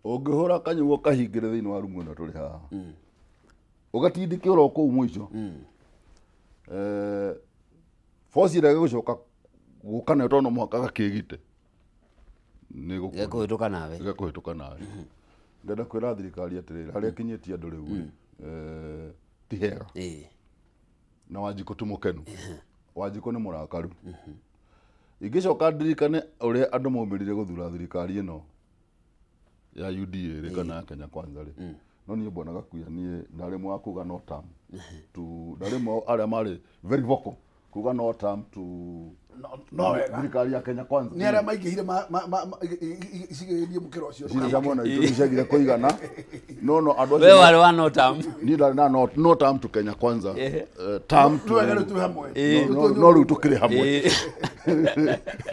Ũngĩhũra Kanyau ũkahingĩre thĩinĩ wa rumu ĩno tũrĩ haha, ũgatindĩke oro kũu mũico, force ĩrĩa ĩgũcoka gũka nayo tondũ no mũhaka gakĩgite gĩkũhĩtũka nawe. Ndĩrenda kwĩra thirikari atĩrĩrĩ, harĩa ĩkinyĩtie andũ rĩu ti hega, na Wanjikũ ti mũkenu. Wanjikũ nĩ mũrakaru. Ingĩcoka ndirikane ũrĩa andũ maumĩrire gũthura thirikari ĩno ya UDA rĩ kana ya Kenya Kwanza rĩ, no niĩ Bwana Gakuya niĩ ndarĩ mwa kuga no term to ndarĩ mwa arĩa marĩ very vocal kuga no term to no wega thirikari ya Kenya Kwanza nĩ arĩa maingĩhire icigĩrĩrie mũkĩra ũcio ciamona icagire kũigana no andũ we wale wa no term niĩ ndarĩ na no term to Kenya Kwanza term to wega rĩu twĩ hamwe no rĩu tũkĩrĩ hamwe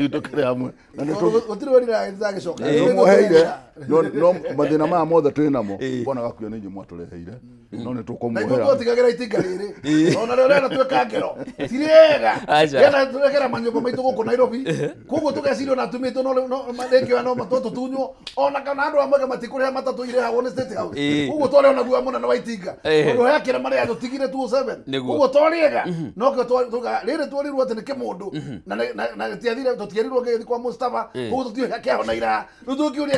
tũkĩrĩ hamwe na nĩ gũtirĩ wĩra ndagĩcoka tũmũheire no mathĩna maya mothe twĩ namo Bwana Gakuya nĩ inyuĩ mwatũreheire no nĩ tũkũmũhera tũtigagĩra itinga rĩrĩ ona rĩo rĩana twĩka ngero ti rĩega rĩana twĩkĩra manyũmba maitũ gũkũ Nairobi koguo tũgeciria ona atumĩtwo no rĩngĩ no matũ tunywo ona kana andũ amwe matikũrĩha matatũ irĩhagwo nĩ State House koguo twarĩ ona guoya mũnene wa itinga ũndũ ya kĩrĩa marĩa tũtigire 27 koguo twarĩega no rĩrĩ twarirwo atĩ nĩ kĩmũndũ na tũtiarirwo gĩthi kwa Mustafa koguo tũtiũĩ kĩahona ira rĩu tũkiũria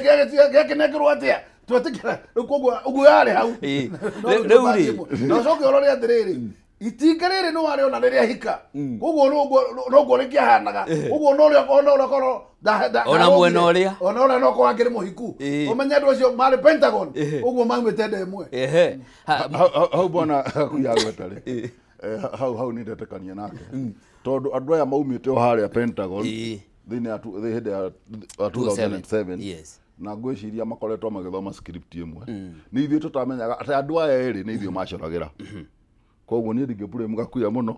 gĩkĩnengerwo atĩa twetĩkĩra rĩu koguo ũguo yarĩ hau rĩu rĩ na ũcoke ũrore atĩrĩrĩ itinga rĩrĩ nĩ warĩona rĩrĩa hika koguo noguo rĩkĩahanaga ũguo no ũrĩa korwo ona mwena ũrĩa ona ũrĩa no korwo angĩrĩ mũhiku ũmenye andũ acio marĩ Pentagon ũguo maumĩte ndemwe hau Bwana Gakuya gwetarĩ hau nĩ ndetekania nake tondũ andũ aya maumĩte o harĩa Pentagon thĩinĩ ya hĩndĩ ya 2007 na ngwĩciria makoretwo magĩthoma script ĩmwe nĩ ithuĩ tũtamenyaga atĩ andũ aya erĩ nĩ ithuĩ macoragĩra koguo niĩ ndingĩblame Gakuya mũno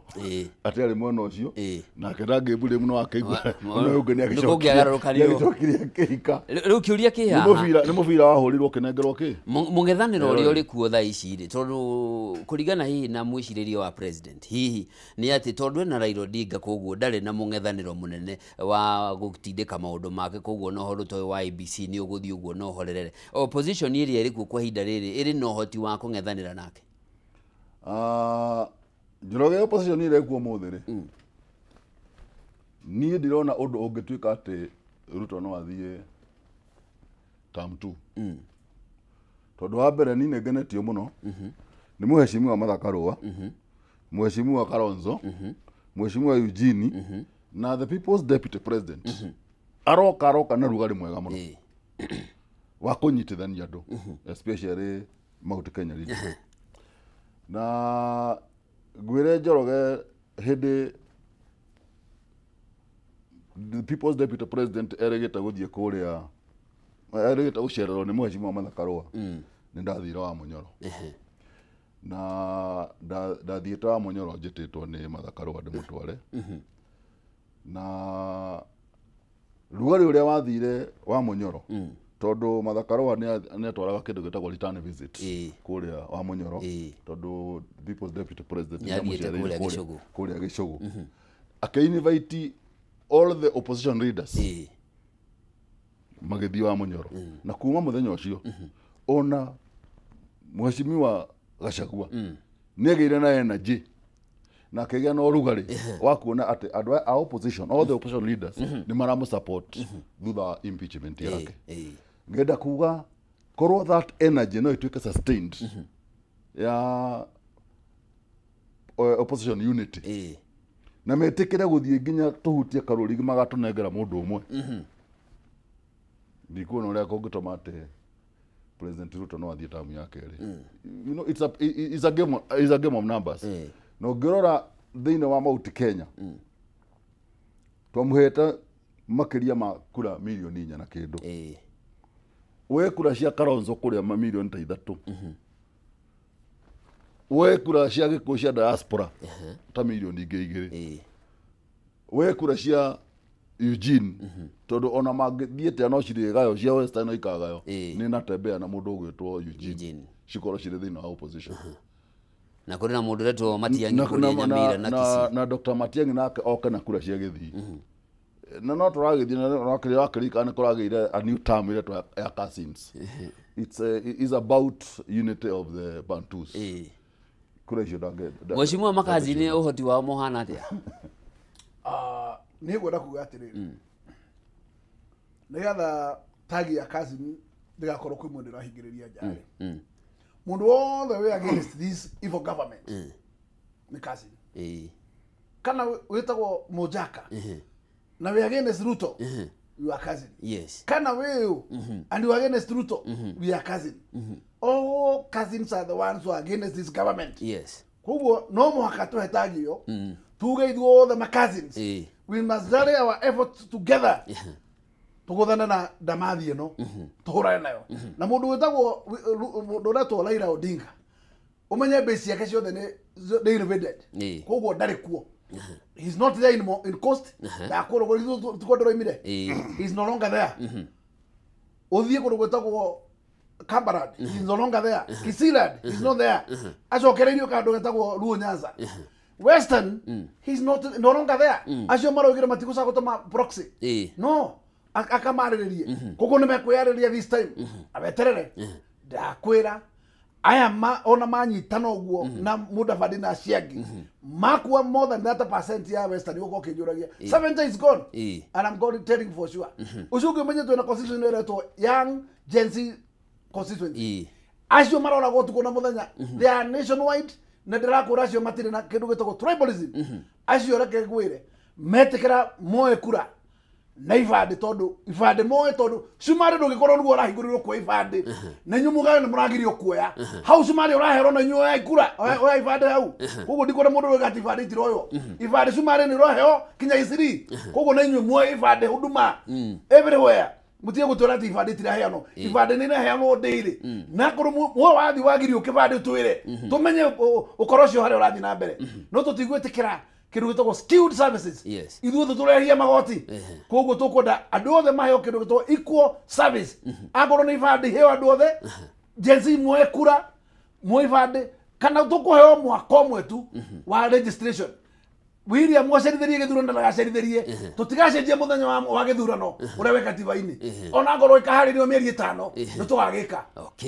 atĩ arĩ mwena ũcio nake ndangĩblame no akĩigua no ũngĩ nĩ agĩcokirie akĩhika rĩu kĩũria kĩ haha nĩ mũbira wahũrirwo kĩnengerwo kĩ mũng'ethanĩro ũrĩa ũrĩ kuo thaa ici rĩ tondũ kũringana hihi na mwĩcirĩrie wa president hihi nĩ atĩ tondũ ena Raila Odinga koguo ndarĩ na mũng'ethanĩro mũnene wa gũtindĩka maũndũ make koguo no ũhoro toĩ wa IEBC nĩ ũgũthiĩ ũguo no ũhorerere opposition ĩrĩa ĩrĩ kuo kwa ihinda rĩrĩ ĩrĩ na ũhoti wa kũng'ethanĩra nake Njoroge opposition ĩrĩa ĩkuo mũthĩ rĩ niĩ ndirona ũndũ ũngĩtuĩka atĩ Ruto no athiĩ term 2 tondũ wa mbere niĩ nĩngenetio mũno nĩ Mheshimiwa Martha Karua Mheshimiwa Kalonzo Mheshimiwa Eugene na the people's deputy president aroka na rugarĩ mwega mũno wa kũnyitithania andũ especially Mount Kenya region na gwĩre Njoroge hĩndĩ the people's deputy president erĩgĩte gũthiĩ kũrĩa erĩgĩte gũcererwo nĩ Mheshimiwa Martha Karua nĩ ndathire wa Munyoro na ndathiĩte wa Munyoro njĩtĩtwo nĩ Martha Karua ndĩmũtware na rugarĩ ũrĩa wathire wa Munyoro tondũ Martha Karua nĩ atwaraga kĩndũ gĩtagwo return visit kũrĩa wa Munyoro tondũ people's deputy president kũrĩa Gĩcũgũ akĩ-invite all the opposition leaders magĩthiĩ wa Munyoro na kuma mũthenya ũcio ona Mheshimiwa Gachagua nĩ agĩire na energy na akĩgĩa na ũrugarĩ wa kuona atĩ andũ a opposition all the opposition leaders nĩ maramũsupport thutha wa impeachment yake ngenda kuga korwo that energy no ituĩke sustained ya opposition unity na metĩkĩre gũthiĩ nginya tũhutie karũri magatũnengera mũndũ ũmwe ndikuona ũrĩa kũngĩtũma atĩ President Ruto no athiĩ term ya kerĩ you know it's a game of numbers no ngĩrora thĩinĩ wa Mount Kenya twamũhete makĩria ma kura milioni 4 na kĩndũ we kura cia Kalonzo kũrĩa milioni ta 3 we kura cia Gĩkũyũ cia diaspora ta milioni ingĩ 2 we kura cia Eugene tondũ ona mangĩthiĩte no cirĩgayo cia Western no ikagayo nĩ natembea na mũndũ ũgwĩtwo Eugene cikorwo cirĩ thĩinĩ wa opposition na kũrĩ na mũndũ ũretwo Matiang'i kũrĩa Nyamira na Kisii na Dr. Matiang'i nake oka na kura cia Gĩthii no tũragĩthiĩ no kĩrĩrakĩrika nĩ kũragĩire a new term ĩretwo ya cousins. It's about unity of the Bantus. Kũrĩa icio ndangĩ. Mheshimiwa makazi nĩ ũhoti wao mũhana atĩa? Nĩ ngwenda kuga atĩrĩrĩ. Nĩgetha tagi ya cousin ndĩgakorwo kwĩ mũndũ ũrahingĩrĩria njari. Mũndũ wothe wĩ against this evil government nĩ cousin. Kana wĩtagwo Mojaka na wĩ against Ruto, you are cousin. Yes. Kana wĩ and you are against Ruto, we are cousin. All cousins are the ones who are against this government. Yes. Koguo no mũhaka tũhe tagi ĩyo tuge ithuothe ma cousins. We must rally our efforts together. Tũgũthane na ndamathi ĩno tũhũrane nayo. Na mũndũ wĩtagwo mũndũ ũretwo Raila Odinga ũmenye base yake ciothe nĩ invaded. Koguo ndarĩ kuo. He's not there in coast. He's no longer there. Ũthiĩ kũndũ gwĩtagwo Kabarad, he's no longer there. Kisiland, he's not there. Acokereirio kandũ getagwo Luo Nyanza. Western, he's no longer there. Acio maraugire matiguca gũtũma proxy. No, akamarĩrĩrie. Kũguo nĩ mekwĩyarĩria this time. Abeterere. Ndakwĩra aya ona manyitana ũguo na Mudavadi na Ciagi makuwa more than 90% ya Western yuko kinjuragia 70 is gone and I'm going to tell you for sure. Ucuge umenye twina constitution ĩretwo Young Gen Z constituency. Acio marora gũtukũ na mũthenya they are nationwide na ndirakũra acio matirĩ na kĩndũ gĩtagwo tribalism. Acio reke ngwĩre metĩkĩra moe kura na ibande tondu ibande moe tondu Sumari ndũngĩkorwo nĩguo ũrahingũrĩrwo kwa ibande na inyuĩ mugayo nĩ mũragirio kuoya hau Sumari ũraherwo na inyuĩ oya ikura oya ibande hau. Koguo ndikũra mũndũ ũgati ibande itiroyo ibande Sumari nĩ roheo kinya isiri. Koguo na inyuĩ muoe ibande huduma everywhere mutie gũtwĩra ati ibande itiraheanwo ibande nĩ iraheanwo ndĩrĩ na korwo muoe wathi wagirio kĩbande twĩre tũmenye ũkorwo ũcio harĩa ũrathiĩ na mbere no tũtigwĩtĩkĩra kĩndũ gĩtagwo skilled services. Ithuothe tũrehia magoti. Koguo tũkwenda andũ othe maheo kĩndũ gĩtagwo equal service. Akorwo nĩ ibande iheo andũ othe Gen Z muoe kura muoe ibande kana tũkũheo mwaka ũmwe tu wa registration. William wacerithĩrie gĩthurano ndagacerithĩrie tũtigacenjia mũthenya wa gĩthurano ũrĩa wĩ katiba-inĩ ona ngorwo ĩkaharĩrio mĩeri 5 nĩ tũgagĩka.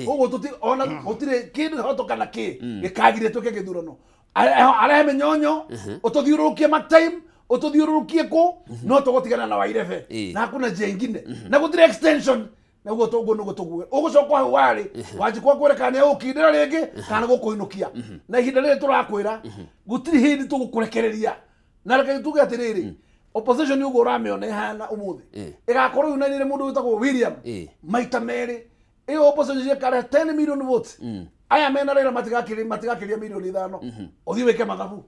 Koguo ona gũtirĩ kĩndũ hotoka na gĩkagire twĩke gĩthurano arehe mĩnyonyo ũtũthiũrũrũkie matime ũtũthiũrũrũkie kũ no tũgũtigana na Wairebe na hakuna njia ingine na gũtirĩ extension na ũguo nĩguo tũguo ũgũcoka hau warĩ wanjikwa kwĩrĩkana nĩ ũkindĩra rĩngĩ kana gũkũinũkia na ihinda rĩrĩ tũrakwĩra gũtirĩ hĩndĩ tũgũkũrekereria na reke tuge atĩrĩrĩ opposition ũguo ũramĩona ĩhana ũmũthĩ ĩgakorwo yunanĩire mũndũ wĩtagwo William maita merĩ ĩyo opposition ĩkare 10 million votes. Aya mena Raila matigakĩria milioni 5 ũthiĩ wĩke mathabu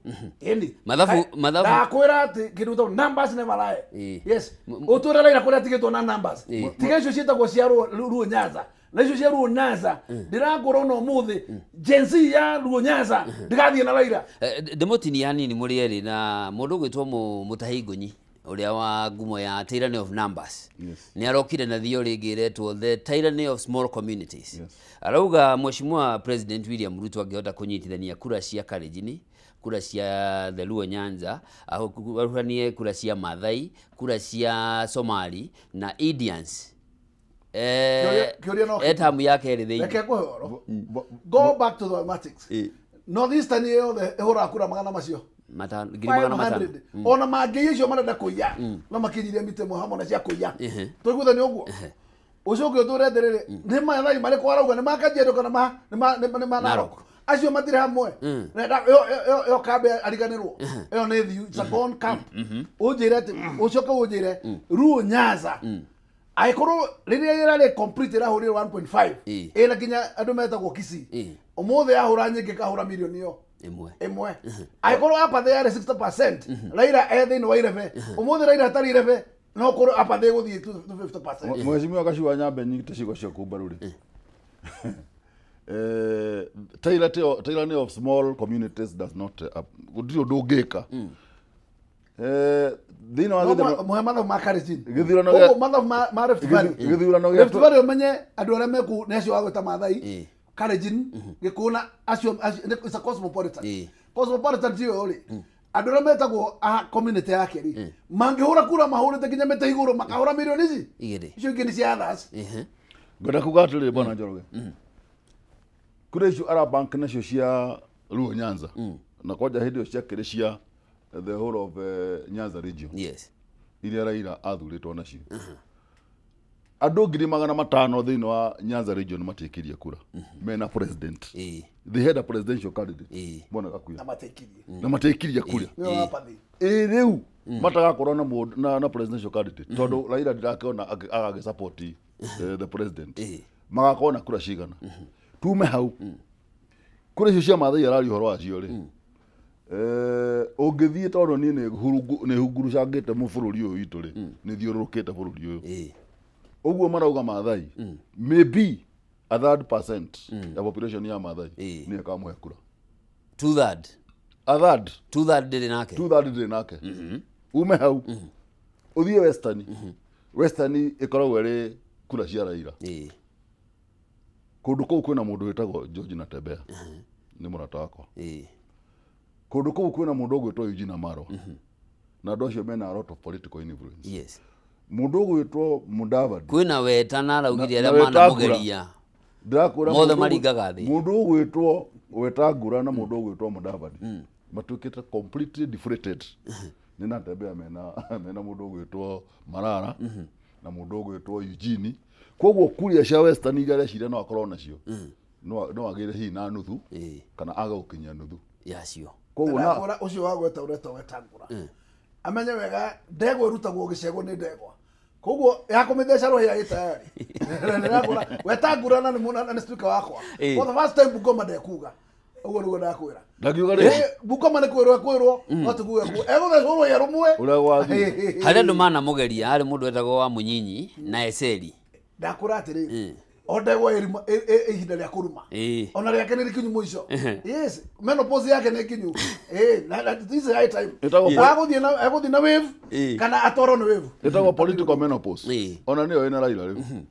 mathabu ndakwĩra atĩ kĩndũ gĩtagwo numbers never lie. Yes, ũtwĩre Raila kũrĩa atigĩtwo na numbers tiga icio ciĩtagwo cia Luo Nyanza na icio cia Luo Nyanza ndĩrakũra na ũmũthĩ Gen Z ya Luo Nyanza ndĩgathiĩ na Raila. Ndĩmũtinia hanini mũrĩ erĩ na mũndũ ũgwĩtwo Mũtahi Ngũnyi ũrĩa wa ngumo ya tyranny of numbers nĩ arokire na thio rĩngĩ iretwo the tyranny of small communities. Arauga Mheshimiwa President William Ruto angĩhota kũnyitithania kura cia Kalenjin, kura cia the Luo Nyanza, ahuhanie kura cia Maathai, kura cia Somali na Indians etamu yake ĩrĩ thĩinĩ. Reke kũhoro go back to the mathematics. Northeastern yothe ĩhũraga kura magana macio 500 ona mangĩ icio marenda kũiya no makinyirie mitemo hamwe na cia kũiya tũiguithania ũguo ũcio ũngĩ ũtũre ndĩrĩrĩ nĩ Maathai marĩ kwarauga nĩ makajiendo kana nĩ Narok acio matirĩ hamwe yo kambe ariganĩrwo ĩyo nĩ thiu it's a gone camp. Ũnjĩre atĩ ũcoke ũnjĩre Luo Nyanza aikorwo rĩrĩa ĩrarĩ complete ĩrahũrĩrwo 1.5 ĩna kinya andũ metagwo Kisii ũmũthĩ yahũra nyingĩ kahũra milioni ĩyo ĩmwe aikorwo apathe yarĩ 60% Raila thĩinĩ wa Irebe ũmũthĩ Raila hatarĩ Irebe no kũrĩ apathe gũthiĩ 50%. Mheshimiwa Gachagua nyambe nyite ciugo ciaku mbaru rĩ tyranny of small communities does not gũtirĩ ũndũ ũngĩka thĩinĩ wa mathabu ma Kalenjin gĩthurano mathabu ma Rift Valley Rift Valley ũmenye andũ arĩa meku nĩ acio wagwĩta Maathai Kalenjin gĩkũna acio it's a cosmopolitan tiyo rĩ andå arä a metagwo a community yake ri mangä ra kura mahå rä te nginya mä te igå rå makahå ra milioni ici icio ingä nä cia others ngwenda kuga atä bwana Njoroge kura icio arabank nacio cia Luo Nyanza na kwanja hĩndĩ ĩyo ciakĩrĩ cia the whole of Nyanza region iria Raila athurĩtwo nacio andũ 500,000 thĩinĩ wa Nyanza region matiĩkĩrie kura mena president they had a presidential candidate mbona gakuya na matiĩkirie kura rĩu matagakorwo na presidential candidate tondũ Raila ndirakĩona agagĩ support the president magakorwo na kura cigana tume hau kura icio cia Maathai arari ũhoro wacio rĩ ũngĩthiĩ tondũ niĩ nĩ hungurucangĩte bũrũri ũyũ witũ rĩ nĩ thiũrũrũkĩte bũrũri ũyũ ũguo marauga Maathai maybe a 3% ya population ya Maathai nĩ ĩkamũhe kura 2/3 ndĩrĩ nake ume hau ũthiĩ western ĩkoragwo ĩrĩ kura cia Raila kũndũ kũu kwĩna mũndũ wĩtagwo George Natembea nĩ mũrata wakwa kũndũ kũu kwĩna mũndũ ũgwĩtwo Eugene Wamalwa na andũ acio mena a lot of political influence mũndũ ũgwĩtwo Mudavadi kwĩna Wetana araugire arĩa manamũgeria mothe maringaga thĩ mũndũ ũgwĩtwo Wetangula na mũndũ ũgwĩtwo Mudavadi matuĩkĩte completely deflated nĩ Natembea mena mũndũ ũgwĩtwo Malala na mũndũ ũgwĩtwo Eugene koguo kuria cia western iria ciria no akorwo nacio no agire hi na nuthu kana aga gukinya nuthu yacio koguo na ucio wa gweta ureto Wetangula amenye wega ndegwa irutagwo gicego ni ndegwa koguo yakumitheca rohi ya gitayari Wetangula na ni speaker wakwa for the first time Bungoma ndekuga uguo niguo ndakwira ndakiuga ri Bungoma ni kwirwo no tuguge eguthecwo ya rumwe uria gwathi harĩa andũ manamugeria harĩ mũndũ wetagwo wa Munyinyi na Eseli ndakura atiriri ondegwa ihinda rĩa kuruma ona rĩake nĩ rĩkinyu mũico yes menopause yake nĩ kinyu this is high time agũthiĩ na wave kana atwarwo nĩ wave ĩtagwo political menopause ona nĩyo ĩna Raila rĩu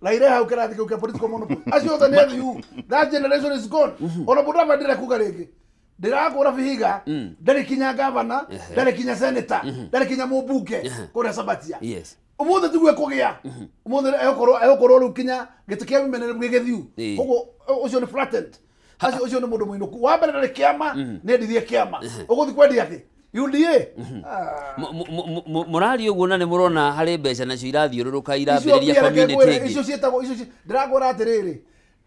Raila hau kĩrathi kĩu kĩa political menopause acio othe nĩ thiu that generation is gone ona Mudavadi ndĩrekuga rĩngĩ ndĩrakũra Vihiga ndarĩ kinya gavana ndarĩ kinya senator ndarĩ kinya mũmbunge kũrĩa Sabatia umuthi tigwe kugia umuthi ekorwo riu kinya giti kia bimenere gigithiu koguo ucio ni flattened acio ucio ni mundu muinuku wa mbere ndari kiama ni ndithie kiama uguthi kwendia ati UDA murari uguo na ni murona hari mbeca nacio irathiururuka irambiriria community ingi icio cietagwo icio ndiragora atiriri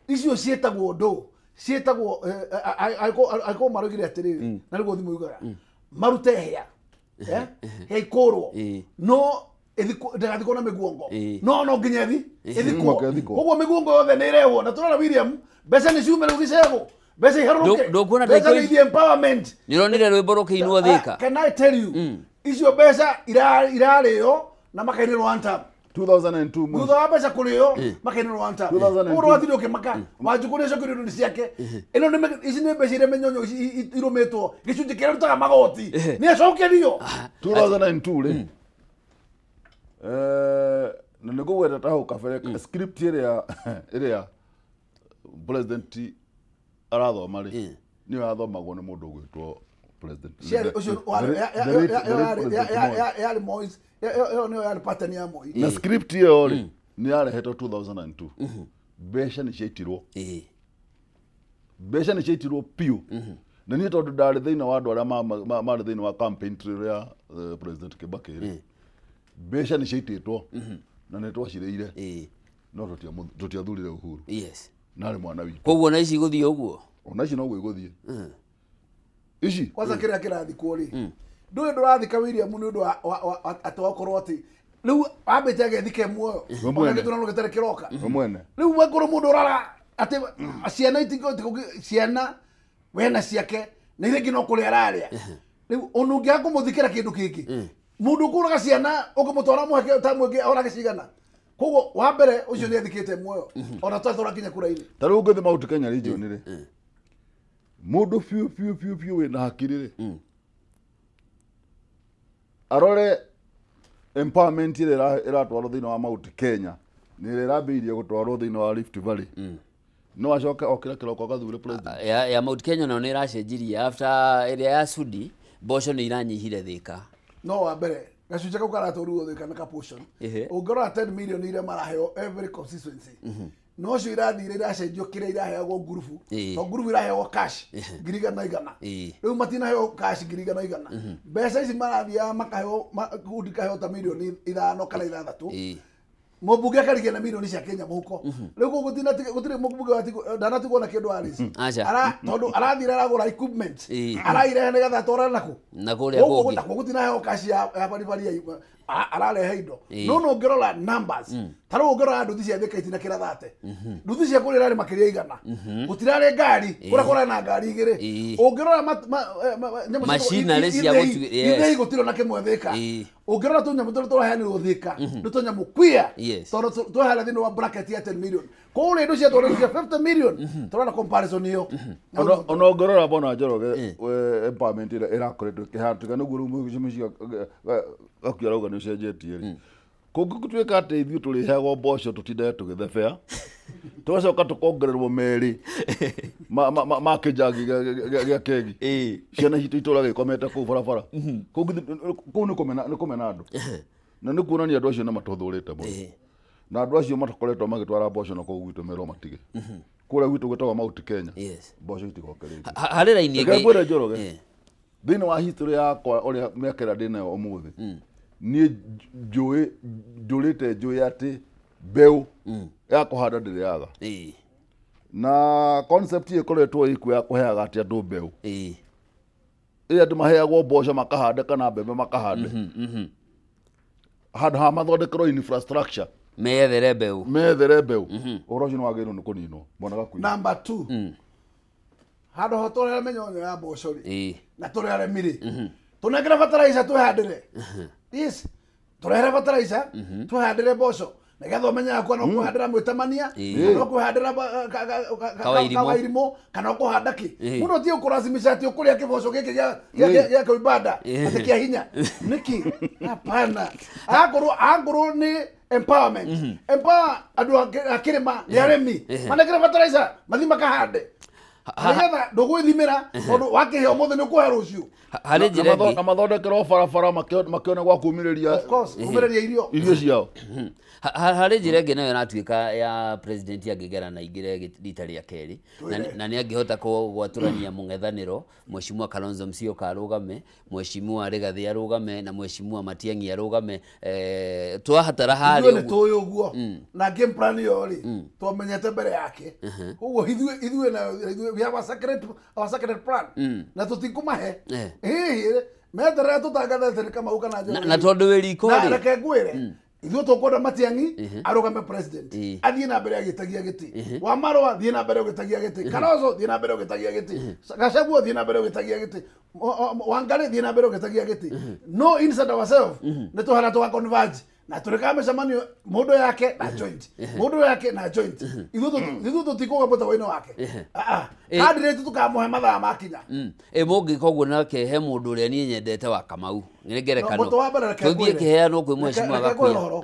icio cietagwo ndo cietagwo aiko marugire atiriri na niguo thimu yugaga marute hea heikorwo no ndathikwo na miguongo no nginya thi ithikwo koguo miguongo yothe nĩ irehwo na turona William mbeca nĩ ciumĩra gĩcego mbeca iharũrũke mbeca nĩ the empowerment nĩronire rwĩmbo rũkĩinwo Thika can I tell you icio mbeca irarĩo na makainĩrwo one time 2002 thutha wa mbeca kũrĩo makainĩrwo one time ũguo wathire ũkĩmaka wanjukũria cokerio nĩ ciake ĩno nĩ ici nĩ mbeca iria menyonyo irũmĩtwo gĩcunjĩ kĩrĩa rutaga magoti nĩ acokerio 2002 rĩ na nĩ gũgweta tahu kabere script ĩrĩa president arathoma rĩ nĩ yathomagwo nĩ mũndũ ũgwĩtwo president yarĩ Moise nĩyo yarĩ pattern ya Moi na script ĩyo rĩ nĩ yarehetwo 2002 mbeca nĩ ciaitirwo mbeca nĩ ciaitirwo piũ na niĩ tondũ ndarĩ thĩinĩ wa andũ arĩa marĩ thĩinĩ wa campaign trail ya president Kibaki rĩ mbeca nĩ ciaitĩtwo na nĩ twacirĩire no tũtiathurire Uhuru narĩ mwana witũ koguo na ici gũthiĩ ũguo ona ici no gwĩgũthiĩ ici kwanza kĩrĩa kĩrathikwo rĩ ndũĩ ndũrathika William nĩ ũndũ atĩ wakorwo atĩ rĩu ambĩte agethike muoyo gĩthurano gĩtarĩ kĩroka mwene rĩu wakorwo mũndũ ũrara atĩ ciana ciana wena ciake na irĩngĩ no kũrĩa ararĩa rĩu ona ũngĩaga kũmũthikĩra kĩndũ kĩngĩ mundu kuraga ciana ukimutwara muheke tamwingi ona gicigana koguo wa mbere ucio ni athikite muoyo ona twathora kinya kura-ini taru nguthi mauti Kenya region ri mundu fiu we na hakiri ri arore empowerment iratwarwo thiini wa mauti Kenya ni irabirie gutwarwo thiini wa Rift Valley no acoke okira kiroko gathure president ya Mount Kenya no ni iracenjirie after area ya Sudi mboco nĩ iranyihire Thika. No wa mbere gacunjĩ kau karatũruo Thika na portion ũngĩrora 10 million iria maraheo every constituency no cio irathire iracenjio kĩrĩa iraheagwo ngurubu to ngurubu iraheagwo cash 100,000 rĩu matinaheo cash 100,000 mbeca ici marathiaga makaheo kundi kaheo ta milioni 5 kana 6 mũmbunge akarigia na milioni cia Kenya mũhuko rĩu gũtirĩ mũmbunge ndanatigwo na kĩndũ Alice tondũ arathire aragũra equipment arairehe nĩgetha atwarane na kũrĩa kũngĩ gũtinaheo cash ya baribari ararehe indo no ũngĩrora numbers tarũ ũngĩrora nduthi cia Thika itina kĩrathate nduthi cia kũrĩa irarĩ makĩria 100 gũtirarĩ ngari kũrĩa na ngari igĩrĩ ũngĩrora machinery cia gũtuĩria gũtirĩ na kĩmwe Thika ũngĩrora tũnyamũ tũrĩa tũraheanĩrwo Thika nĩ tũnyamũ queer tondũ twahera thĩinĩ wa bracket ya 10 million kũrĩa indo cia twarĩcio cia 50 million tũrona comparison ĩyo ona ũngĩrora bona Njoroge empowerment ĩrĩa ĩrakoretwo ĩkĩhatĩka nĩguo rĩu mũciĩ gakĩarauga nĩ ũcenjetie rĩ kũngĩtuĩka atĩ ithuĩ tũrĩheagwo mboco tũtindaga tũgĩthebea tũgacoka tũkongererwo merĩ ma kĩnjangi gĩa kegi ciana citũ itũra gĩkomete kũu barabara kũu nĩ kũmena andũ na nĩ kuonania andũ acio nĩ matũthũrĩte mũno na andũ acio matakoretwo magĩtwara mboco na kũu gwitũ merwo matige kũrĩa gwitũ gwĩtagwo Mount Kenya mboco itigoke rĩngĩ harĩ raini ĩngĩ Njoroge thĩinĩ wa history yakwa ũrĩa mĩakĩra ndĩnayo ũmũthĩ niĩ njũrĩte njũĩ atĩ mbeũ ya kũhanda ndĩrĩ yaga na concept ĩkoretwo ĩkuo ya kũheaga atĩ andũ mbeũ ĩrĩa andũ maheagwo mboco makahande kana mbembe makahande handũ ha mathondekerwo infrastructure methere mbeũ ũhoro ũcio nĩ wagĩrĩirwo nĩ kũninwo Bwana Gakuyu. Number 2 handũ ho tũrere mĩnyonyo ya mboco rĩ na tũrere mĩrĩ tũnengere fertilizer twĩhandĩre yes tũrehere fertilizer twĩhandĩre mboco nĩgetha ũmenyaga kuona ũkũhandĩra mwĩtamania kana ũkũhandĩra kawairimũ kana ũkũhanda kĩ mũndũ ti ũkũracimisha atĩ ũkũrĩa kĩboco gĩkĩ gĩa kũibanda atĩ kĩa hinya nĩkĩ hapana angorwo nĩ empowerment empower andũ a kĩrĩma nĩ arĩmi manengere fertilizer mathi makahande nĩgetha ndũgwĩthimĩra tondũ wakĩheo mũthĩ nĩ ũkũhe rũciũ harĩ njĩra ĩngĩ na mathondekerwo barabara makĩone gwa kumĩrĩria irio ciao harĩ njĩra ĩngĩ nayo ĩratuĩka ya president angĩgera na ingĩre rita rĩa kerĩ na nĩ angĩhota gwatũrania mũng'ethanĩro Mheshimiwa Kalonzo Musyoka arũgame Mheshimiwa Rigathi arũgame na Mheshimiwa Matiang'i arũgame twahatara harĩ nĩ tũĩ ũguo na game plan ĩyo rĩ twamenyete mbere yake koguo ithuĩ na we have a sacred plan na tũtikũmahe meterera tũtangathete Kamau kana Njoroge na tondũ wĩ riko rĩ na reke ngwĩre ithuĩ tũkwenda Matiang'i arũgame president athiĩ na mbere agĩtagia gĩtĩ Wamarwa thiĩ na mbere ũgĩtagia gĩtĩ Kalonzo thiĩ na mbere ũgĩtagia gĩtĩ Gachagua thiĩ na mbere ũgĩtagia gĩtĩ Wangari thiĩ na mbere ũgĩtagia gĩtĩ no inside ourselves nĩ tũhana tũgaconverge na tũrĩkaga mĩcemanio mũndũ yake na joint ithuĩ tũtikũga mũtawa-inĩ wake candidate tũkamũhe mathaa makinya mũngĩka ũguo nake he mũndũ ũrĩa niĩ nyendete wa Kamau nĩ ngerekano tũthiĩ kĩheanwo kwĩ Mheshimiwa Gakuyu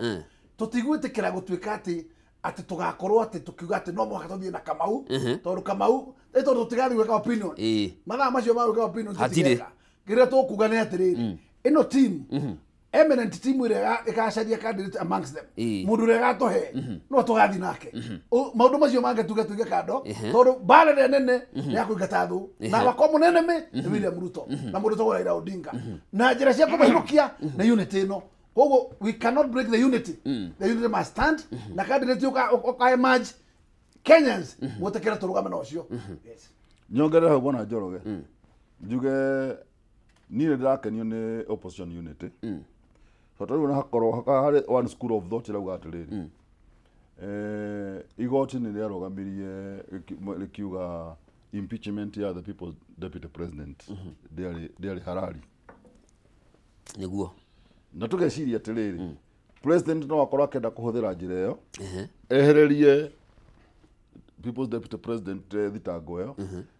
tũtigwĩtĩkĩra gũtuĩka atĩ tũgakorwo atĩ tũkiuga atĩ no mũhaka tũthiĩ na Kamau tondũ Kamau tondũ tũtigathiĩ gwĩka opinion mathaa macio ma gwĩka opinion tũtigeka kĩrĩa tũkuga nĩ atĩrĩrĩ ĩno team eminent team ĩrĩa ĩgacaria candidate amongst them mũndũ ũrĩa gatũhe no tũgathiĩ nake maũndũ macio mangĩ tuge kando tondũ mbara ĩrĩa nene nĩ ya kũingata thũ na wakwa mũnene nĩ William Ruto na mũndũ tagwo Raila Odinga na njĩra cia kũmainũkia na unity ĩno koguo we cannot break the unity must stand na candidate ũka emerge Kenyans mũtekera tũrũgame na ũcio nyongerera hau Bwana Njoroge njuge niĩ ndĩrakenio nĩ opposition unity tondũ na hakorwo harĩ one school of thought ĩrauga atĩrĩrĩ igoti nĩ rĩarũgamirie rĩkiuga impeachment ya the people's deputy president ndĩarĩ halali nĩguo na tũgeciria atĩrĩrĩ president no akorwo akĩenda kũhũthĩra njĩra ĩyo ehererie people's deputy president thitango ĩyo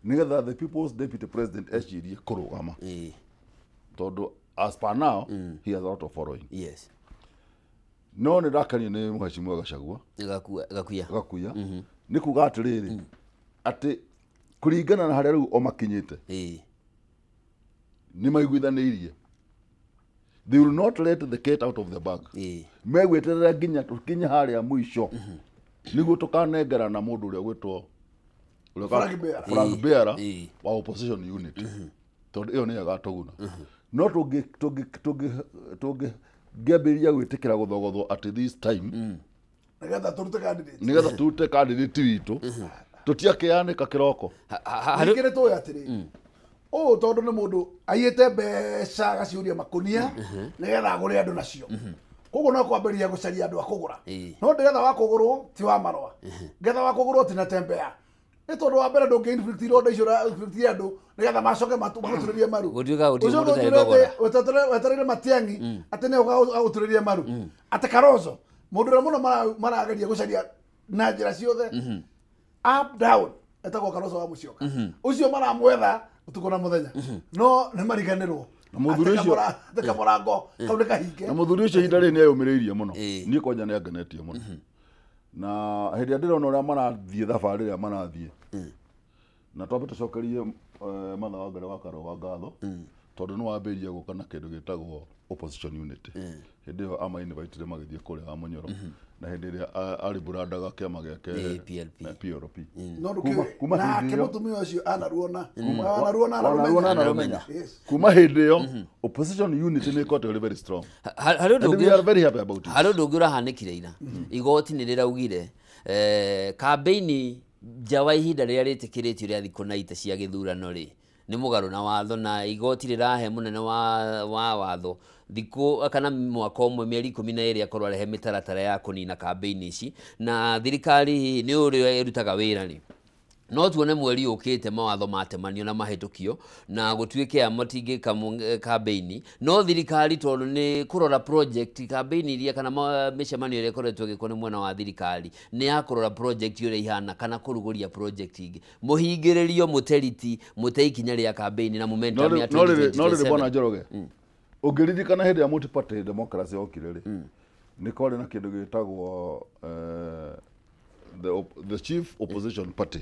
nĩgetha the people's deputy president ecirie kũrũgama tondũ as per now he has a lot of following no nĩ ndakenio nĩ Mheshimiwa Gachagua Gakuya nĩ kuga atĩrĩrĩ atĩ kũringana na harĩa rĩu o makinyĩte nĩ maiguithanirie. They will not let the cat out of the bag. Megweterera nginya tukinye haria mwisho niguo tukanengerana mundu uria gwitwo flag bearer wa opposition unit. Tondu iyo ni agatuguna. No tungiambĩrĩria gwĩtĩkĩra gũthogothwo at this time nigetha turute candidate witũ tũtiakĩanĩka kĩroko. Nĩkĩrĩ tũĩ atĩrĩ tondu nĩ mũndũ aiyĩte mbeca agaciũria makonia nĩgetha agũre andũ nacio. Koguo no kwambĩrĩria gũcaria andũ a kũgũra. No nĩgetha wa kũgũrwo ti wa marũa, nĩgetha wa kũgũrwo ti na tembea. Nĩ tondũ wa mbere ndũngĩ-inflict ironda icio andũ nĩgetha macoke magũturĩrie maru. Wetereire Matiang'i atĩ nĩ agũturĩrie maru. Atĩ Kalonzo mũndũ ũrĩa mũno marageria gũcaria na njĩra ciothe up down etagwo Kalonzo wa Musyoka. Ũcio maramwetha utuko na muthenya. No nĩ mariganĩrwo. Na mũthuri ũcio mũrango kau nĩ kahinge. Na mũthuri ũcio ihinda rĩrĩ nĩ ayũmĩrĩirie mũno. Niĩ kwanja nĩ angenetie mũno. Na hĩndĩ ndĩrona ũrĩa marathiĩ thabarĩ ĩrĩa marathiĩ. Na twambe tũcokerie Martha Wangari wa Karũa ngatho tondũ nĩ wambĩrĩirie gũka na kĩndũ gĩtagwo opposition unity. Hĩndĩ ĩyo ama-invite magĩthiĩ kũrĩa wa Mũnyoro na hĩndĩ ĩrĩa arĩ burandaga kĩama gĩake PLP. Nake mũtumia ũcio anaruona kuma hĩndĩ ĩyo opposition unity nĩ ĩkoretwo very strong. We are very happy about it. Harĩ ũndũ ũngĩ ũrahanĩkire ira igoti nĩ rĩraugire campaign nja wa ihinda rĩrĩa rĩtĩkĩrĩtio rĩa thikũ 90 cia gĩthurano rĩ nĩ mũgarũ na watho na igoti rĩrahe mũnene wa watho thikũ kana mwaka ũmwe mĩeri 12 akorwo arehe mĩtaratara ya kũnina campaign ici na thirikari nĩ ũrĩa ĩrutaga wĩra rĩ. No tuone mweri ũkĩte mawatho matemanio na mahĩtũkio na gũtuĩke matingĩka campaign. No thirikari tondũ nĩ kũrora project campaign iria kana mĩcemanio ĩrĩa ĩkoretwo ĩgĩkwo nĩ mwena wa thirikari nĩ ya kũrora project ũrĩa ihana kana kũrugũria project ingĩ. Mũhingĩrĩrio mũteriti mũte ikinya rĩa campaign na momentum ya 2027. No rĩrĩ bwana Njoroge ũngĩririkana hĩndĩ ya multi-party democracy yokire rĩ nĩ kwarĩ na kĩndũ gĩtagwo the chief opposition party.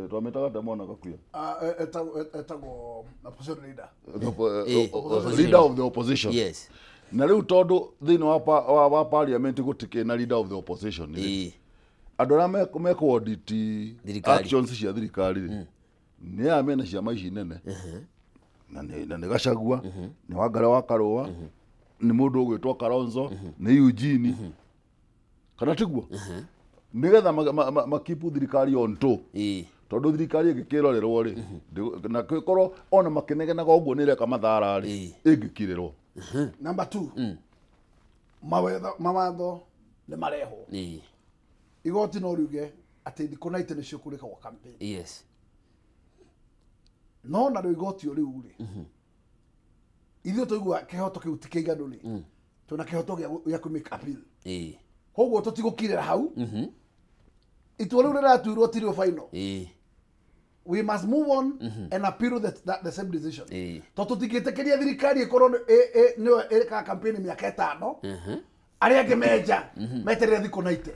Twametaga Ndamwana Gakuya. Etagwo opposition leader. Leader of the opposition. Yes. Na rĩu tondũ thĩinĩ wa parliament gũtikĩ na leader of the opposition. Andũ arĩa mekwo audit actions cia thirikari nĩ aya mena ciama ici nene. Na nĩ Gachagua, nĩ Wangari wa Karũa, nĩ mũndũ ũgwĩtwo Kalonzo, nĩ Eugene. Kana tiguo? Nigetha makipu thirikari on to tondu thirikari ĩngĩkĩrorerwo rĩ na gĩkorwo ona makĩnegenaga ũguo nĩ reka mathara rĩ ĩngĩkirĩrwo. Number 2 mawatho nĩ marehwo igoti no riuge atĩ thikũ 90 nĩcio kũrĩka gwa campaign. Yes. No na rĩu igoti rĩu rĩ ithuĩ tũigua kĩhoto kĩu ti kĩiganu rĩ tũna kĩhoto gĩa kũmake appeal. Koguo tũtigũkirĩra hau itua rĩu rĩratuirwo tirio final. We must move on and appeal the same decision. Tondũ tũtingĩtĩkĩria thirikari ĩkorwo nĩyo ĩrĩkaga campaign mĩaka 5 arĩa angĩ menja meterere thikũ 90.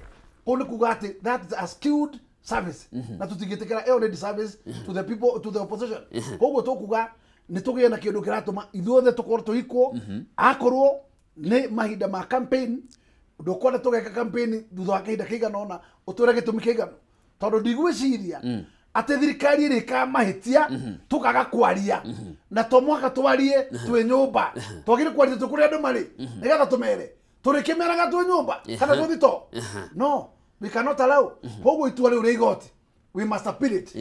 Koguo nĩ kuga atĩ that is a skewed service na tũtingĩtĩkĩra ĩyo nĩ service to the people to the opposition. Koguo tũkuga nĩ tũgĩe na kĩndũ kĩratũma ithuothe tũkorwo tũikwo akorwo nĩ mahinda ma campaign ndũkwenda tũgeka campaign thutha wa kahinda kĩigana ũna ũtwĩre gĩtũmi kĩiganu tondũ ndigwĩciria atĩ thirikari ĩrĩka mahĩtia tũkaga kwaria na to mwaka twarie twĩ nyũmba twagĩrĩire kwaria tũkũrĩa andũ marĩ nĩgetha tũmere tũrĩkĩmeraga twĩ nyũmba kana tũthito. No we cannot allow. Koguo itua rĩu rĩa igoti we must appeal it.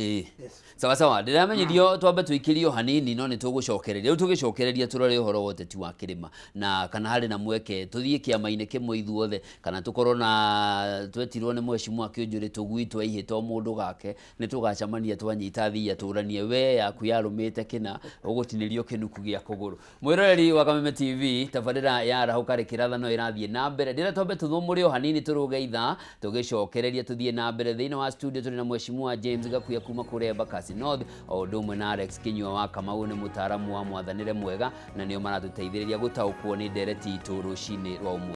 Sawa sawa ndiramenyithio twambe tũikĩrio hanini no nĩ tũgũcokereria rĩu tũgĩcokereria tũrore ũhoro wote ti wa kĩrĩma na kana harĩ na mweke tũthiĩ kĩama-inĩ kĩmwe ithuothe kana tũkorwo na twetirwo nĩ Mheshimiwa Kĩũnjũrĩ tũgwitwo ihĩto mũndũ gake nĩ tũgacamania twanyita thia tũranie we yaku yarũmĩte kĩna ũgũtinĩrio kĩnuku gĩa kũgũrũ. Mwĩroreri wa Kameme TV tabarĩra ya Rahũka Kĩrathano ĩrathiĩ na mbere ndĩra twambe tũthũmũre hanini tũrũge ithaa tũgĩcokereria tũthiĩ na mbere thĩinĩ wa studio tũrĩ na Mheshimiwa James Gakuya kuma kũrĩa Embakasi North o ũndũ ũmwe na Alex Kinyua wa Kamau nĩ mũtaaramu wa mwathanĩre mwega na nĩo maratũteithĩrĩria gũtaũkwo nĩ ndereti itũ rũcinĩ rwa ũmũthĩ.